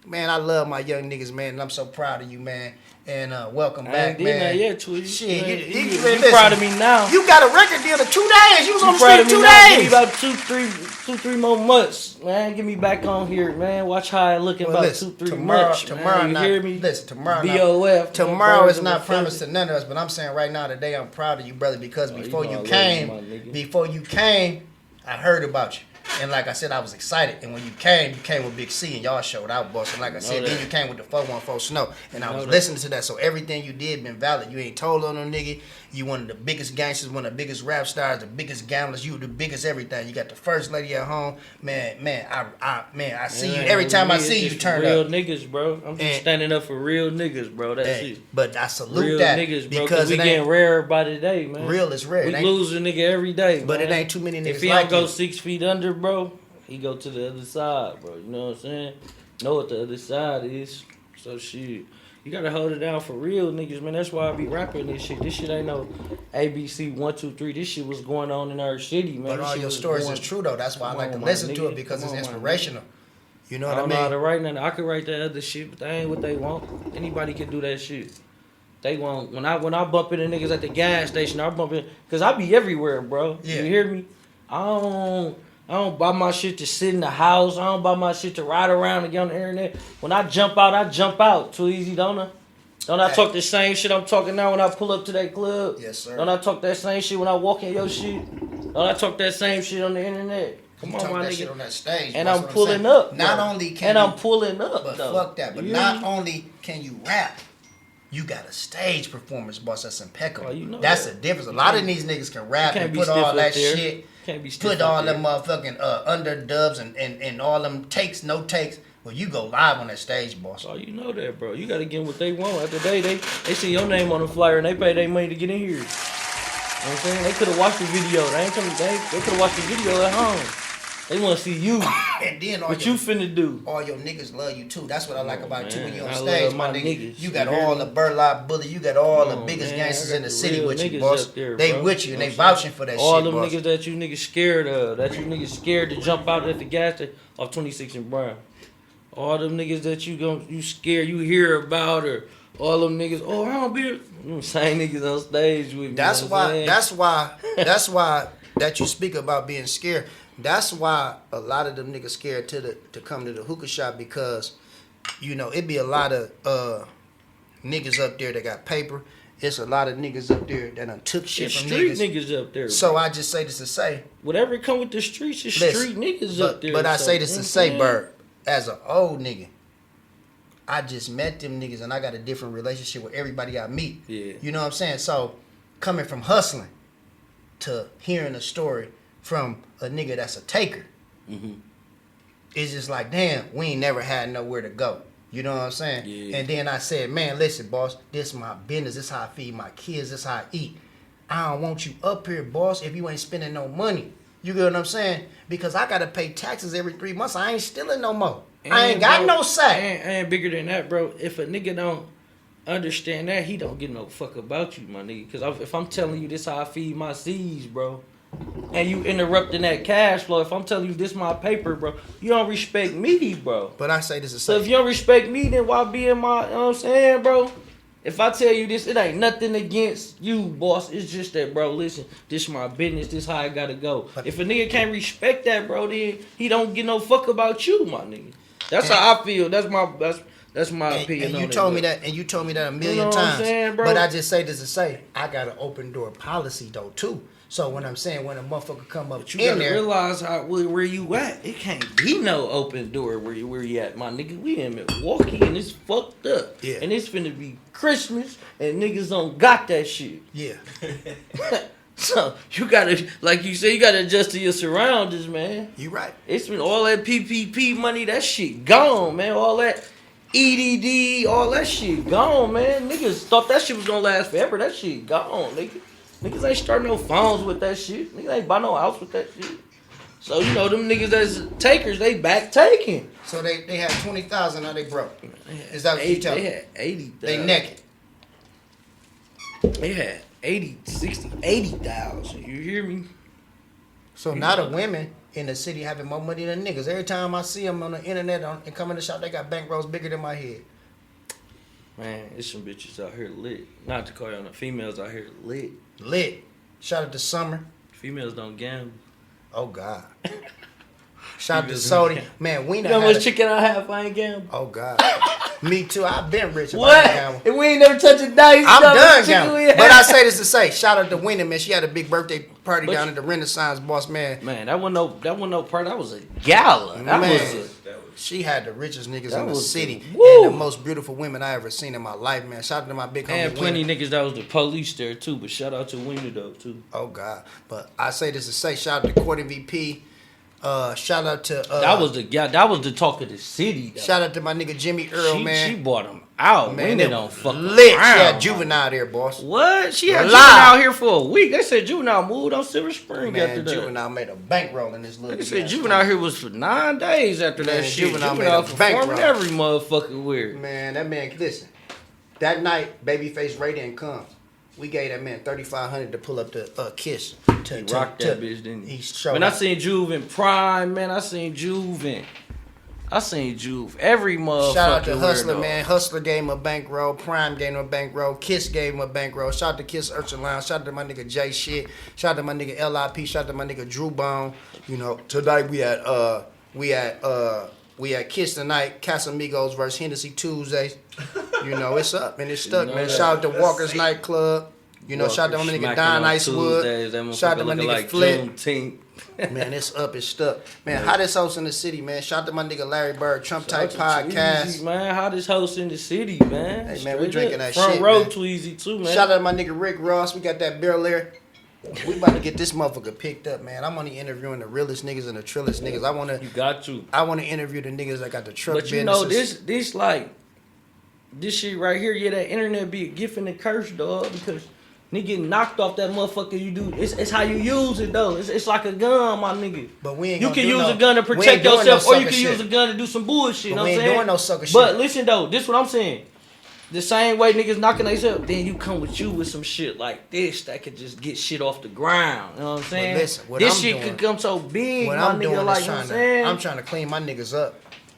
man, I love my young niggas, man, and I'm so proud of you, man. And welcome I back, ain't did man. that yet, Tweety. Shit, Man, you you listen, proud of me now. You got a record deal of 2 days. You was on the proud street of me 2 now. Give me days. about 2-3 more months, man. Get me back on here, man. Watch how I look in Well, about listen, 2-3 tomorrow, months. tomorrow, man. You not, hear me? Listen, tomorrow, BOF. tomorrow man, is not birds promised of to none of us. But I'm saying right now, today, I'm proud of you, brother, because you before know I you love you, came, my nigga. I heard about you. And like I said, I was excited. And when you came with Big C and y'all showed out, boss. And like I said, that. then you came with the 414 Snow. And I was that. listening to that. So everything you did been valid. You ain't told on no nigga. You one of the biggest gangsters, one of the biggest rap stars, the biggest gamblers. You the biggest everything. You got the first lady at home. Man, I see you. Every time I see you, turn real up. niggas, bro. I'm just And- standing up for real niggas, bro. That's Hey, it. but I salute Real that niggas, bro. because we it getting ain't rarer by the day, man. real is rare. We It ain't- lose a nigga every day, But it man. ain't too many niggas If he like don't go you. 6 feet under, bro, he go to the other side, bro. You know what I'm saying? Know what the other side is. So shit, you gotta hold it down for real niggas, man. That's why I be rapping this shit. This shit ain't no ABC 1, 2, 3. This shit was going on in our city, man. But This all shit your was stories going- is true though. That's why I Come like to on, my listen to nigga. it because Come it's on, my inspirational. You know I what I don't know how mean? to write nothing. I could write that other shit, but that ain't what they want. Anybody can do that shit. They want when I bump into niggas at the gas station, I bump in because I be everywhere, bro. Yeah. You hear me? I don't buy my shit to sit in the house. I don't buy my shit to ride around and get on the internet. When I jump out, I jump out. Too easy, don't I? Don't I talk the same shit I'm talking now when I pull up to that club? Yes, sir. Don't I talk that same shit when I walk in your shit? Don't I talk that same shit on the internet? Come You on, talk my that nigga. shit on that stage. And that's I'm what pulling saying. up. Not bro. only can and you, I'm pulling up, but though. fuck that. But You not hear me? only can you rap, you got a stage performance, boss. That's impeccable. Oh, you know that's that. the difference. A lot of these niggas can rap can't and be put stiff all up that there. shit. Can't be stiff Put up all there. them motherfucking underdubs and all them takes, no takes. Well, you go live on that stage, boss. Oh, you know that, bro. You gotta get them what they want. After they see your name on the flyer and they pay their money to get in here. You know what I'm saying? They could have watched the video. They could have watched the video at home. They want to see you. And then all What your, you finna do? all your niggas love you too. That's what I like about you when you on I stage, love my my nigga. niggas. You got You hear all me? the Burlock Bully. You got all Come the on, biggest man. gangsters I got in the the city real with you, niggas boss. up there, They bro. with you and You they know what I'm vouching for that All shit, them boss. niggas that you niggas scared of, that you niggas scared to jump out at the gas station off 26 and Brown. All them niggas that you scared, you hear about, or all them niggas, oh, I don't be them same niggas on stage with me. That's you know what I'm why. saying? That's why that you speak about being scared. That's why a lot of them niggas scared to come to the hookah shop because, you know, it be a lot of niggas up there that got paper. It's a lot of niggas up there that done took shit It's from street niggas. niggas up there. So bro. I just say this to say, Whatever come with the streets, it's listen, street niggas but, up there. but I so, say this you know to what say, I'm Byrd, as an old nigga, I just met them niggas and I got a different relationship with everybody I meet. Yeah. You know what I'm saying? So coming from hustling to hearing a story from a nigga that's a taker, it's just like, damn, we ain't never had nowhere to go. You know what I'm saying? Yeah. And then I said, man, listen, boss, this is my business. This how I feed my kids. This how I eat. I don't want you up here, boss, if you ain't spending no money. You get what I'm saying? Because I got to pay taxes every 3 months. I ain't stealing no more. I ain't got bro, no say. And bigger than that, bro. If a nigga don't understand that, he don't give no fuck about you, my nigga. Because if I'm telling you this how I feed my seeds, bro, and you interrupting that cash flow, if I'm telling you this my paper, bro, you don't respect me, bro. But I say this is So if you don't respect me, then why be in my, you know what I'm saying, bro? If I tell you this, it ain't nothing against you, boss. It's just that, bro, listen, this my business. This how I gotta go. If a nigga can't respect that, bro, then he don't give no fuck about you, my nigga. That's how I feel. That's my opinion And on you it, told me bro. that, and you told me that a million know what I'm times. saying, bro? But I just say this to say, I got an open door policy though too. So when I'm saying when a motherfucker come up But you in gotta there, realize where you at. It can't be no open door where you at, my nigga. We in Milwaukee and it's fucked up. Yeah. And it's finna be Christmas and niggas don't got that shit. yeah, So you gotta, like you say, you gotta adjust to your surroundings, man. you right. It's been all that PPP money, that shit gone, man. All that EDD, all that shit gone, man. Niggas thought that shit was gonna last forever. That shit gone, nigga. Niggas ain't starting no phones with that shit. Niggas ain't buy no house with that shit. So, you know, them niggas that's takers, they back taking. So they had 20,000, now they broke. Is that what you tell They me? had 80,000. They naked. They had 80,000. You hear me? So now the women in the city having more money than niggas. Every time I see them on the internet and come in the shop, they got bankrolls bigger than my head. Man, there's some bitches out here lit. Not to call you on the females out here lit. Lit. Shout out to Summer. Females don't gamble. Oh God. Shout out to Females Sody. don't gamble. Man, we You done know how had much chicken I have if I ain't gamble? Oh God. Me too. I've been rich. If I What? ain't gamble. And we ain't never touched a dice. I'm how much done chicken gambling. we But had. I say this to say, shout out to Winnie, man. She had a big birthday party But down you- at the Renaissance, boss man. Man, that wasn't no party. That was a gala. That Man. was She had the richest niggas That in the was city the- woo. and the most beautiful women I ever seen in my life, man. Shout out to my big homie. and plenty Winnie. niggas that was the police there too. But shout out to Winnie though too. Oh God. But I say this to say, shout out to Court MVP. Shout out to That was the talk of the city. Though. shout out to my nigga Jimmy Earl, she man. bought him out. Man, Winnie it don't was fuck lit. around. She had Juvenile there, boss. What? She had Live. Juvenile here for a week. They said Juvenile moved on Silver Spring after Man, that. Juvenile made a bankroll in this little. They said ass Juvenile here was for 9 days after Man, that shit. Juvenile Juvenile made a bankroll. performing every motherfucking where. Man, that man, listen. That night, Babyface Ray didn't come. We gave that man $3,500 to pull up the Kiss. He rocked that bitch, didn't he? He showed Man, I up. seen Juve in Prime, man. I seen Juve every motherfucker. Shout out to Hustler, weirdo. man. Hustler gave him a bankroll. Prime gave him a bankroll. Kiss gave him a bankroll. Shout out to Kiss Urchin Lounge. Shout out to my nigga J Shit. Shout out to my nigga LIP. Shout out to my nigga Drew Bone. You know, tonight we had Kiss tonight. Casamigos versus Hennessy Tuesdays. You know, it's up and it's stuck, You know man. that. Shout out to That's Walker's safe. nightclub. You know, shout out to my nigga Don Icewood. Shout out to my nigga like Flip. Juneteenth. Man, it's up, it's stuck. Man, hottest host in the city, man. Shout out to my nigga Larry Byrd, Trump Type Podcast. Tweezy, man, hottest host in the city, man. Hey, man, we Straight drinking up. that Front shit, row man. Tweezy too, man. Shout out to my nigga Rick Ross. We got that barrel there. We about to get this motherfucker picked up, man. I'm only interviewing the realest niggas and the trillest niggas. You got to. I wanna interview the niggas that got the truck But you know, businesses. this like, this shit right here, yeah, that internet be a gift and a curse, dog, because nigga getting knocked off that motherfucker you do. It's how you use it, though. It's like a gun, my nigga. But we ain't You gonna can do use no- a gun to we ain't protect doing no yourself, or you sucker can use shit. a gun to do some bullshit, you But know we what I'm ain't saying? doing no sucker shit. But listen, though, this what I'm saying. The same way niggas knocking themselves, then you come with you with some shit like this that could just get shit off the ground. You know what I'm saying? listen, what this I'm shit doing- could come so big, What my I'm doing nigga, is like, you know what I'm trying saying? to, I'm trying to clean my niggas up.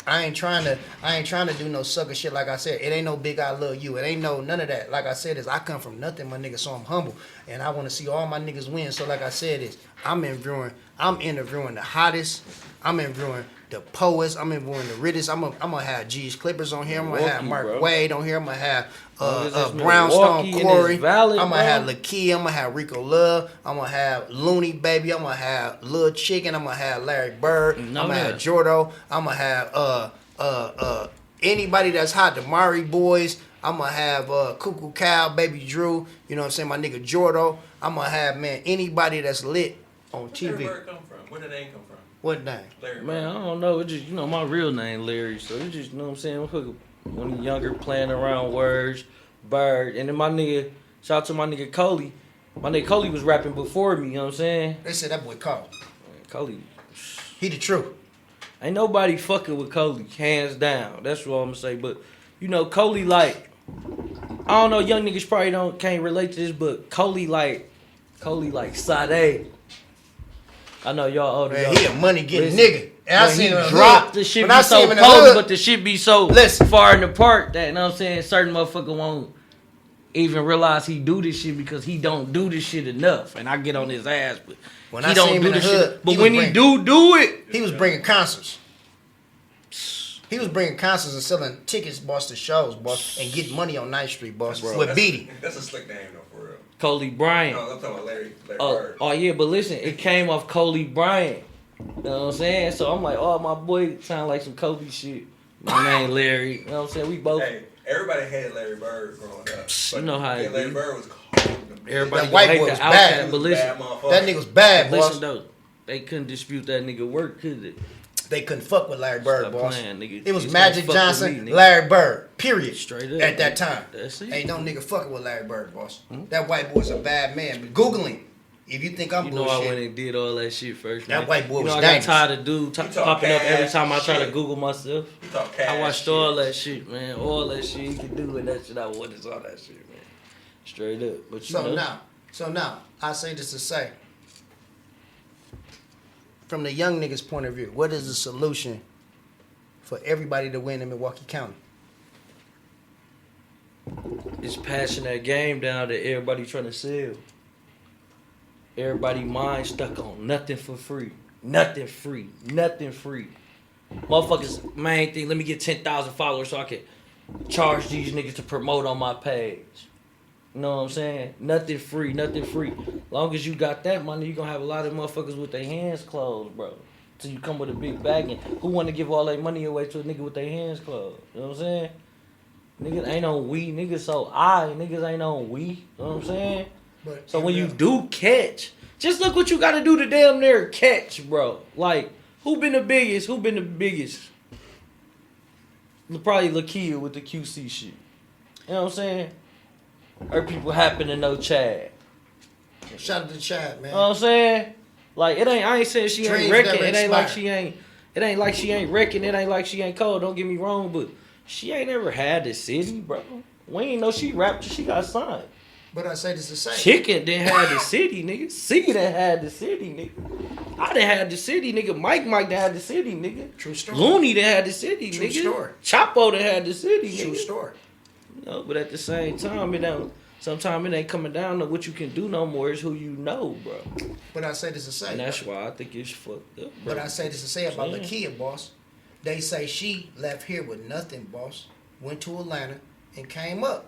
I ain't trying to do no sucker shit. Like I said, it ain't no big I love you. It ain't no none of that. Like I said, is I come from nothing, my nigga. So I'm humble, and I want to see all my niggas win. So like I said, is I'm interviewing the hottest. I'm interviewing the poets. I'm interviewing the richest. I'm gonna have G's Clippers on here. I'm gonna have Milwaukee, Mark bro. Wade on here. I'm gonna have This is Brownstone Milwaukee and Corey. it's valid, I'm gonna bro. have Lakia. I'm gonna have Rico Love. I'm gonna have Looney Baby. I'm gonna have Lil Chicken. I'm gonna have Larry Bird. I'm No gonna have doubt. Jordo. I'm gonna have anybody that's hot, the Mari boys. I'm gonna have Cuckoo Cow, Baby Drew. You know what I'm saying? My nigga Jordo. I'm gonna have, man, anybody that's lit on Where Larry TV. Bird come from? Where did the name come from? What name? Larry Man, I Bird. don't know. It just, you know, my real name Larry, so it just, you know what I'm saying, when he younger, playing around words, Byrd, and then my nigga, shout out to my nigga Coley. My nigga Coley was rapping before me, you know what I'm saying? They said that boy Cole. Man, Coley, He the truth. ain't nobody fucking with Coley, hands down. That's what I'm gonna say. But you know, Coley like, I don't know, young niggas probably can't relate to this, but Coley like Sade. I know y'all older. Man, y'all- he a money getting Listen, nigga. And I when seen he him in the dropped, hood. the shit When be I see so him in the cold, hood, but the shit be so Listen. far in the park that, you know what I'm saying, certain motherfucker won't even realize he do this shit because he don't do this shit enough. And I get on his ass, but When he I don't see him do in the this hood, shit. But he when was he bringing- do it, he was bringing concerts. He was bringing concerts and selling tickets, boss, to shows, boss, and getting money on 9th Street, boss, Bro, with that's- Beatty. That's a slick name though, for real. Coley Bryant. No, I'm talking about Larry Oh, Bird. oh yeah, but listen, it came off Coley Bryant. You know what I'm saying? So I'm like, oh, my boy sound like some Kobe shit. My name Larry. You know what I'm saying? We both. Hey, everybody hated Larry Bird growing up. You know how it Larry be. Bird was cold. Everybody That white gonna hate boy the was outcast, bad. but listen, That nigga was bad, boss. listen though, they couldn't dispute that nigga work, could they? They couldn't fuck with Larry Bird, Stop boss. playing, nigga. It was Just Magic don't fuck with Johnson, me, nigga. Larry Bird, period. Straight up, At that nigga. time. That's it. Ain't no nigga fucking with Larry Bird, boss. That white boy's a bad man. But Google him. If you think I'm You know I went bullshit. and did all that shit first. That man. white boy you know was I got dangerous. tired of dude talk popping up every cash time I try to shit. Google myself. You talk I cash watched shit. all that shit, man. All that shit you can do and that shit I wanted, all that shit, man. Straight up. But you know, So now, I say this to say, from the young niggas' point of view, what is the solution for everybody to win in Milwaukee County? it's passing that game down that everybody trying to sell. Everybody mind stuck on nothing for free. Nothing free. Nothing free. Motherfuckers, main thing, let me get 10,000 followers so I can charge these niggas to promote on my page. You know what I'm saying? Nothing free, nothing free. Long as you got that money, you gonna have a lot of motherfuckers with their hands closed, bro. Till you come with a big bag, and who wanna give all their money away to a nigga with their hands closed? You know what I'm saying? Niggas ain't on we, niggas niggas ain't on we. You know what I'm saying? But So when you do catch, just look what you gotta do to damn near catch, bro. Like, who been the biggest? Who been the biggest? Probably Lakia with the QC shit. You know what I'm saying? Or people happen to know Chad. shout out to Chad, man. You know what I'm saying? Like, it ain't, I ain't saying she Dreams ain't wrecking. never It ain't like expire. it ain't like she ain't wrecking. It ain't like she ain't cold. Don't get me wrong, but she ain't ever had the city, bro. We ain't know she rapped till she got signed. But I say this to say, Chicken didn't have the city, nigga. C done had the city, nigga. I done had the city, nigga. Mike done had the city, nigga. True story. Looney done had the city, True nigga. story. Chapo done had the city, true nigga. story. You know, but at the same time, it don't. Sometimes it ain't coming down to what you can do no more. It's who you know, bro. But I say this to say, And that's why I think it's fucked up, bro. but I say this to say about Yeah. Lakia, boss. They say she left here with nothing, boss. Went to Atlanta, and came up.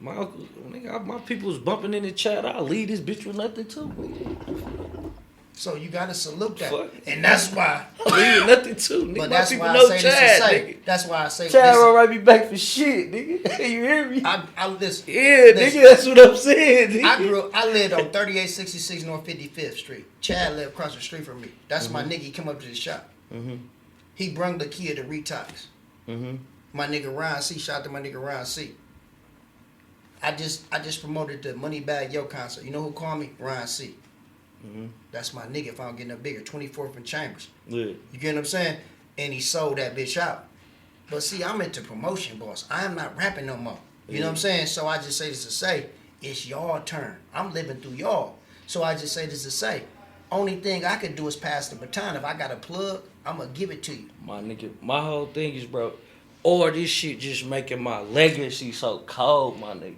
My uncle, nigga, my people was bumping in the chat. I'll leave this bitch with nothing too. Nigga. So you gotta salute that. Fuck. And that's why. I'll leave with nothing too. Nigga, But my that's people why I know say Chad, this to say. nigga. That's why I say Chad this. will write me back for shit, nigga. You hear me? I listen. Yeah, listen. nigga, that's what I'm saying, nigga. I lived on 3866 North 55th Street. Chad lived across the street from me. That's my nigga. He come up to the shop. He brung the kid to Retox. My nigga Ryan C. Shout out to my nigga Ryan C. I just promoted the Money Bag Yo concert. You know who called me? Ryan C. That's my nigga if I don't get no bigger. 24th and Chambers. Yeah. You get what I'm saying? And he sold that bitch out. But see, I'm into promotion, boss. I am not rapping no more. You know what I'm saying? So I just say this to say, it's y'all turn. I'm living through y'all. So I just say this to say, only thing I could do is pass the baton. If I got a plug, I'm going to give it to you. My nigga, my whole thing is, bro, or this shit just making my legacy so cold, my nigga.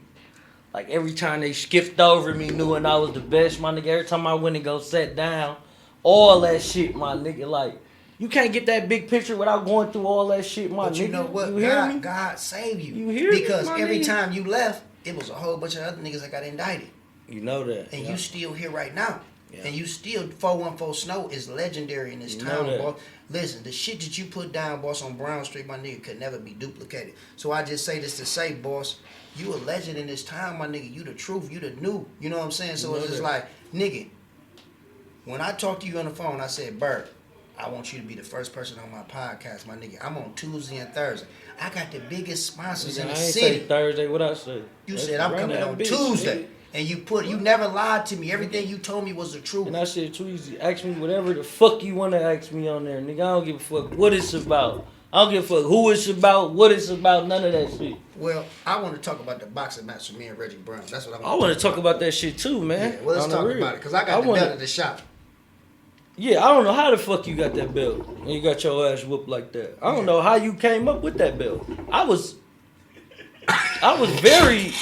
Like, every time they skipped over me, knowing I was the best, my nigga. Every time I went and go sit down, all that shit, my nigga. Like, you can't get that big picture without going through all that shit, my nigga. But you know what? You hear me? God saved you. You hear me, because my every nigga? time you left, it was a whole bunch of other niggas that got indicted. You know that. And yeah. you still here right now. Yeah. And you still 414 Snow is legendary in this You know town, that. boss. Listen, the shit that you put down, boss, on Brown Street, my nigga, could never be duplicated. So I just say this to say, boss, you a legend in this town, my nigga. You the truth, you the new. You know what I'm saying? So You know it's just that. like, nigga, when I talked to you on the phone, I said, Byrd, I want you to be the first person on my podcast, my nigga. I'm on Tuesday and Thursday. I got the biggest sponsors Nigga, in I the ain't city. say Thursday. What I say? You That's said I'm right coming now, on bitch, Tuesday. nigga. And you never lied to me. Everything you told me was the truth. And I said too easy. Ask me whatever the fuck you want to ask me on there, nigga. I don't give a fuck what it's about. I don't give a fuck who it's about, what it's about, none of that shit. Well, I want to talk about the boxing match with me and Reggie Brown. That's what I want to talk about that shit too, man. Yeah, well, let's On the talk real. about it. Because I got the belt at the shop. Yeah, I don't know how the fuck you got that belt and you got your ass whooped like that. I don't know how you came up with that belt. I was very,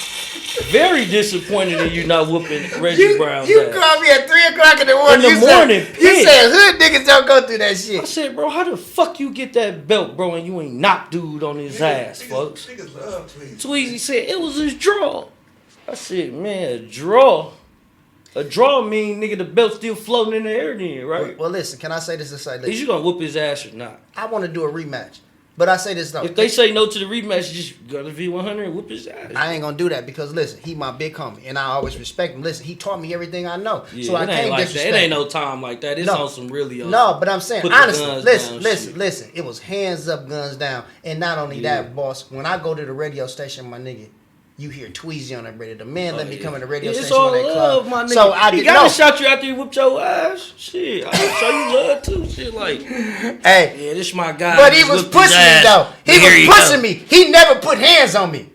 very disappointed in you not whooping Reggie Brown's You ass. called me at 3 o'clock in the morning. In the morning, You pissed. said hood niggas don't go through that I shit. said, bro, how the fuck you get that belt, bro, and you ain't knocked dude on his ass, folks? Niggas love tweets. Tweezy said it was a draw. I said, man, a draw. A draw mean, nigga, the belt still floating in the air then, right? Well, listen, can I say this to say, Is listen, you gonna whoop his ass or not? I want to do a rematch. But I say this though. If they say no to the rematch, just go to V100 and whoop his ass. I ain't gonna do that because listen, he my big homie and I always respect him. Listen, he taught me everything I know. Yeah, so I it can't ain't like disrespect that. It ain't him. no time like that. It's No. on some really No, but I'm saying put the honestly, guns listen, down listen. shit. It was hands up, guns down, and not only Yeah. that, boss. When I go to the radio station, my nigga, you hear Tweezy on that radio. The man let me yeah. come in the radio Yeah, it's station all when they love, club. my nigga. So I he did gotta no. shout you after you whooped your ass. Shit, I gotta show you love too. Shit, like, Hey, yeah, this my guy. but he Just was whooped his pushing me ass. though. He Here you was pushing go. me. He never put hands on me.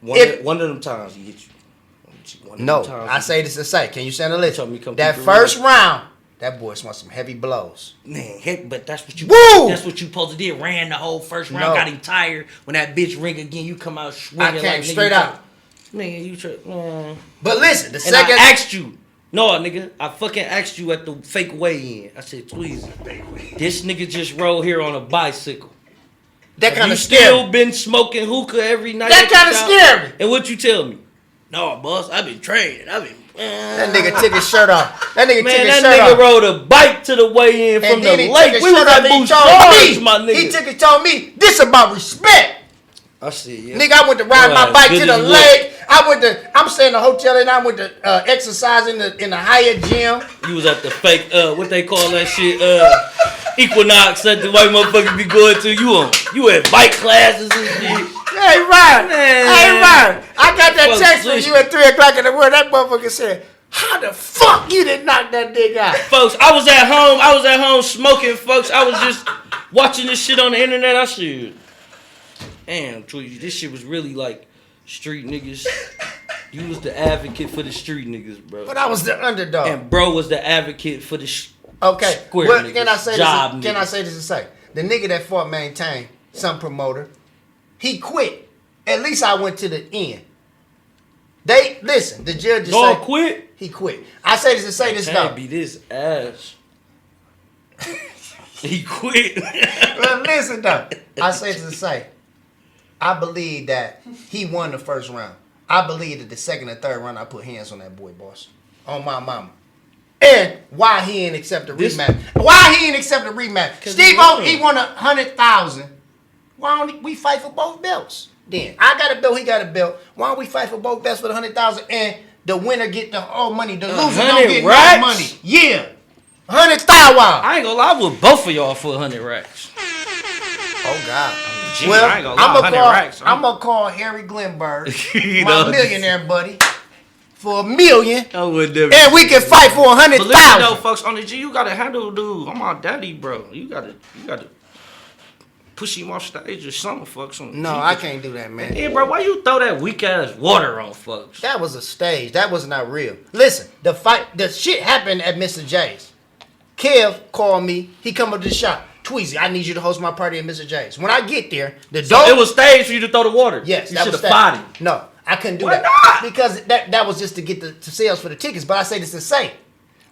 One of them times he hit you. One of No, them times I he- say this to say. Can you stand a list? Told me come That keep it first real. round, that boy wants some heavy blows. Man, heck, but that's what you. Woo! That's what you supposed to did. Ran the whole first round, No. got him tired. When that bitch ring again, you come out I swinging came like nigga, straight you out. Nigga, you try, man. But listen, the And second. I asked you. No, nigga, I fucking asked you at the fake weigh-in. I said, Tweezy, this nigga just rode here on a bicycle. that Have kind you of scared still me. been smoking hookah every night? That at the kinda shop? scared me. And what you tell me? No, boss, I've been training. I've been. That nigga took his shirt off. That nigga Man, took his that shirt nhigga off. rode a bike to the weigh-in from And the then he took lake. his We was shirt off at and he Bouchard's, told my me. nigga. He took and told me, this about respect. I said, yeah. Nigga, I went to ride Your my ass bike good to the as what? lake. I'm staying in the hotel and I went to exercise in the Hyatt gym. You was at the fake, what they call that shit, Equinox that the white motherfuckers be going to. You at bike classes and shit. Hey, Ryan. Man. Hey, Ryan. I got that Fuck text from this. you at 3 o'clock in the morning. That motherfucker said, how the fuck you didn't knock that dick out? Folks, I was at home smoking, folks. I was just watching this shit on the internet. I said, damn, Tweety, this shit was really like street niggas. You was the advocate for the street niggas, bro. But I was the underdog. And bro was the advocate for the Okay, square what niggas, can I say? job Can I niggas. say this to say? The nigga that fought Maintain, some promoter, he quit. At least I went to the end. They listen. The judge Dog say quit? he quit. I say this to say this Can't though. be this ass. He quit. Well, listen though. I say this to say, I believe that he won the first round. I believe that the second and third round, I put hands on that boy, boss. On my mama. And why he ain't accept the rematch? Why he ain't accept the rematch? Steve-O, he won 100,000. Why don't we fight for both belts? Then I got a belt, he got a belt. Why don't we fight for both belts for the 100,000 and the winner get the all money, the loser don't get no money? Yeah, 100,000. I ain't gonna lie with both of y'all for 100 racks. Oh God. Gee, Well, I ain't gonna lie, 100 racks. I'm gonna call Harry Glenberg, my millionaire buddy, for $1 million, I would never. and we can fight for But listen though, 100,000. folks, on the G, you gotta handle dude. I'm my daddy, bro. You gotta push him off stage or something, folks. On the No, G. I can't do that, man. Yeah, bro, why you throw that weak ass water on folks? That was a stage. That was not real. Listen, the shit happened at Mr. J's. Kev called me. He come up to the shop. Tweezy, I need you to host my party at Mr. J's. When I get there, the door. It was staged for you to throw the water. Yes, you that should was have fought him. No, I couldn't do Why that. not? Because that was just to get the sales for the tickets. But I say this to say,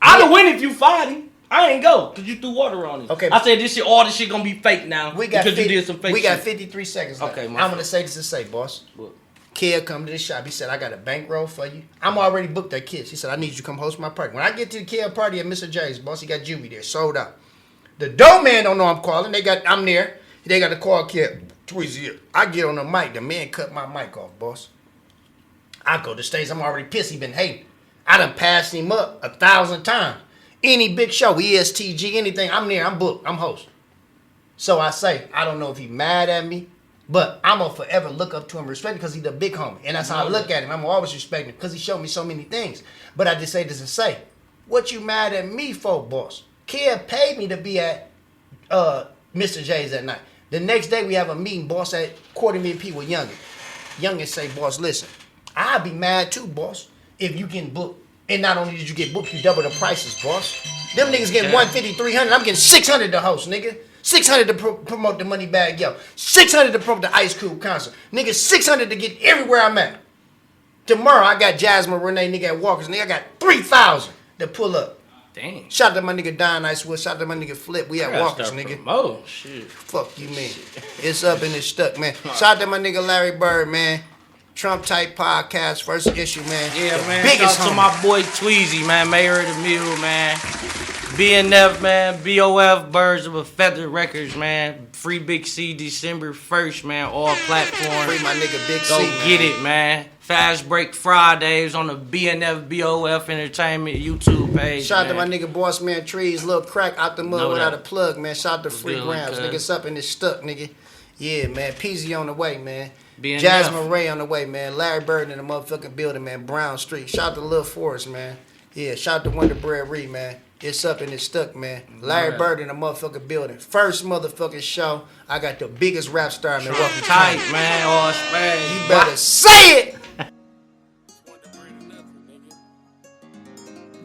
I'd have win if you fought him. I ain't go because you threw water on him. Okay. I said this shit, all this shit gonna be fake now. we got because 50, you did some fake we shit. got 53 seconds left. Okay, I'm my gonna fault. say this to say, boss. What? Kid come to the shop. He said, I got a bankroll for you. I'm already booked that kid. He said, I need you to come host my party. When I get to the kid party at Mr. J's, boss, he got Juvie there, sold out. The dough man don't know I'm calling. I'm there. They got to call kid. Tweezy. I get on the mic. The man cut my mic off, boss. I go to stage. I'm already pissed. He been hating. I done passed him up 1,000 times. Any big show, ESTG, anything, I'm there. I'm booked. I'm host. So I say, I don't know if he mad at me, but I'm going to forever look up to him, respect him because he's the big homie. And that's how I look at him. I'm always respect him because he showed me so many things. But I just say this to say, what you mad at me for, boss? Kid paid me to be at Mr. J's that night. The next day we have a meeting, boss, at 250,000 people with Youngin. Youngin say, boss, listen, I'd be mad too, boss, if you getting booked. And not only did you get booked, you double the prices, boss. Them niggas getting 150, 300. I'm getting 600 to host, nigga. 600 to promote the Money Bag Yo. 600 to promote the Ice Cube concert. Nigga, 600 to get everywhere I'm at. Tomorrow I got Jasmine Renee nigga at Walker's. Nigga, I got 3,000 to pull up. Damn. Shout out to my nigga Don Icewood. Shout out to my nigga Flip. We at Walker's, nigga. Oh shit. Fuck you, man. It's up and it's stuck, man. Shout out to my nigga Larry Byrd, man. Trump Type Podcast, first issue, man. Yeah, The man. biggest Shout out to homie. my boy Tweezy, man. Mayor of the Mule, man. BNF, man. BOF, Birds of a Feather Records, man. Free Big C December 1st, man. All platforms. Free my nigga Big Go C, get man. it, man. Fast Break Fridays on the BNF BOF Entertainment YouTube page. Shout out to man. my nigga Boss Man Trees, little crack out the mud Know without that. a plug, man. Shout out to Free good, Grams. cuz. Nigga, it's up and it's stuck, nigga. Yeah, man. Peasy on the way, man. BNF. Jasmine Ray on the way, man. Larry Bird in the motherfucking building, man. Brown Street. Shout out to Lil Forrest, man. Yeah, shout out to Wonder Bread Reed, man. It's up and it's stuck, man. Larry Right. Bird in the motherfucking building. First motherfucking show. I got the biggest rap star in Milwaukee. Tight, man. All space. You better say it.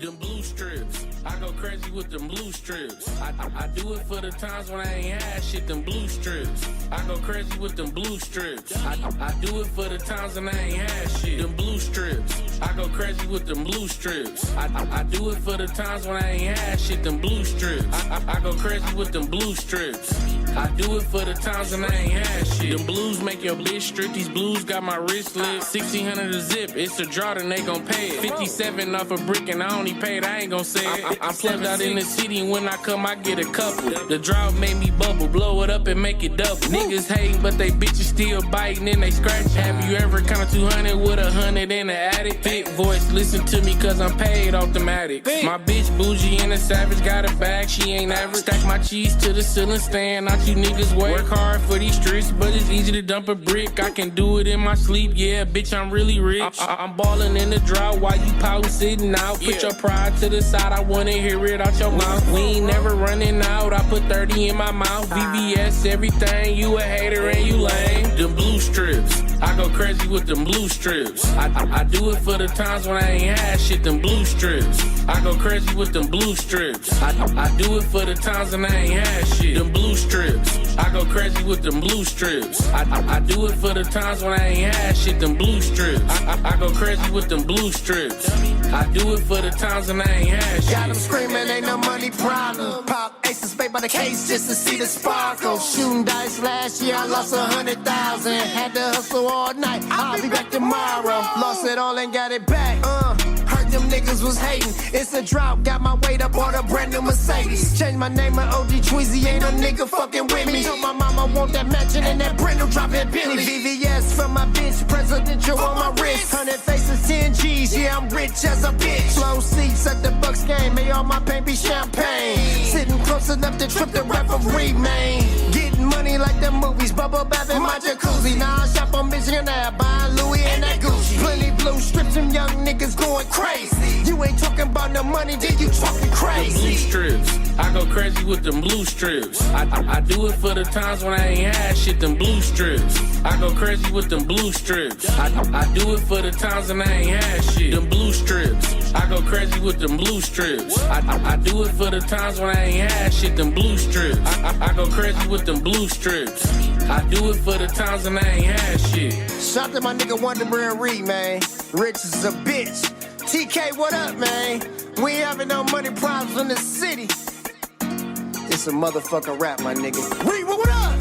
Them blue strips, I go crazy with them blue strips. I do it for the times when I ain't had shit, them blue strips. I go crazy with them blue strips. I do it for the times when I ain't had shit, them blue strips. I go crazy with them blue strips. I do it for the times when I ain't had shit, them blue strips. I go crazy with them blue strips. I do it for the times when I ain't had shit. Them blues make your bitch strip, these blues got my wrist lit. 1,600 a zip, it's a draw, then they gon' pay it. 57 off a brick and I only paid, I ain't gon' say it. I'm plugged out in the city, when I come I get a couple. The draw made me bubble, blow it up and make it double. Niggas hating but they bitches still biting and they scratch. Have you ever counted 200 with 100 in the attic? Thick voice, listen to me cause I'm paid automatic. My bitch bougie and a savage, got a bag, she ain't average. Stack my cheese to the ceiling, stand out you niggas way. Work hard for these streets, but it's easy to dump a brick. I can do it in my sleep, yeah, bitch, I'm really rich. I'm ballin' in the drought while you pouting sitting out. Put your pride to the side, I wanna hear it out your mouth. We ain't never running out, I put 30 in my mouth. VVS everything, you a hater and you lame. Them blue strips, I go crazy with them blue strips. I do it for the times when I ain't had shit, them blue strips. I go crazy with them blue strips. I do it for the times when I ain't had shit, them blue strips. I go crazy with them blue strips. I do it for the times when I ain't had shit, them blue strips. I go crazy with them blue strips. I do it for the times when I ain't had shit. Got them screaming, ain't no money problem. Pop aces, paid by the case just to see the sparkle. Shooting dice last year, I lost 100,000. Had to hustle all night, I'll be back tomorrow. Lost it all and got it back. Heard them niggas was hating. It's a drought, got my weight up on a brand new Mercedes. Changed my name to OG Tweezy, ain't no nigga fucking with me. Told my mama want that mansion and that brand new drop in Bentley. VVS for my bitch, presidential on my wrist. 100 faces, 10 G's, yeah, I'm rich as a bitch. Slow seats at the Bucks game, may all my paint be champagne. Sitting close enough to trip the referee, man. Getting money like the movies, bubble bath in my jacuzzi. Now I shop on Michigan Ave, buying Louis and that Gucci. Plenty blue strips, them young niggas going crazy. You ain't talking about no money, then you talking crazy. Blue strips, I go crazy with them blue strips. I do it for the times when I ain't had shit, them blue strips. I go crazy with them blue strips. I do it for the times when I ain't had shit, them blue strips. I go crazy with them blue strips. I do it for the times when I ain't had shit, them blue strips. I go crazy with them blue strips. I do it for the times when I ain't had shit. Shout to my nigga Wonderbrand Reed, man. Rich is a bitch. TK, what up, man? We ain't having no money problems in the city. It's a motherfucking rap, my nigga. Reed, what up?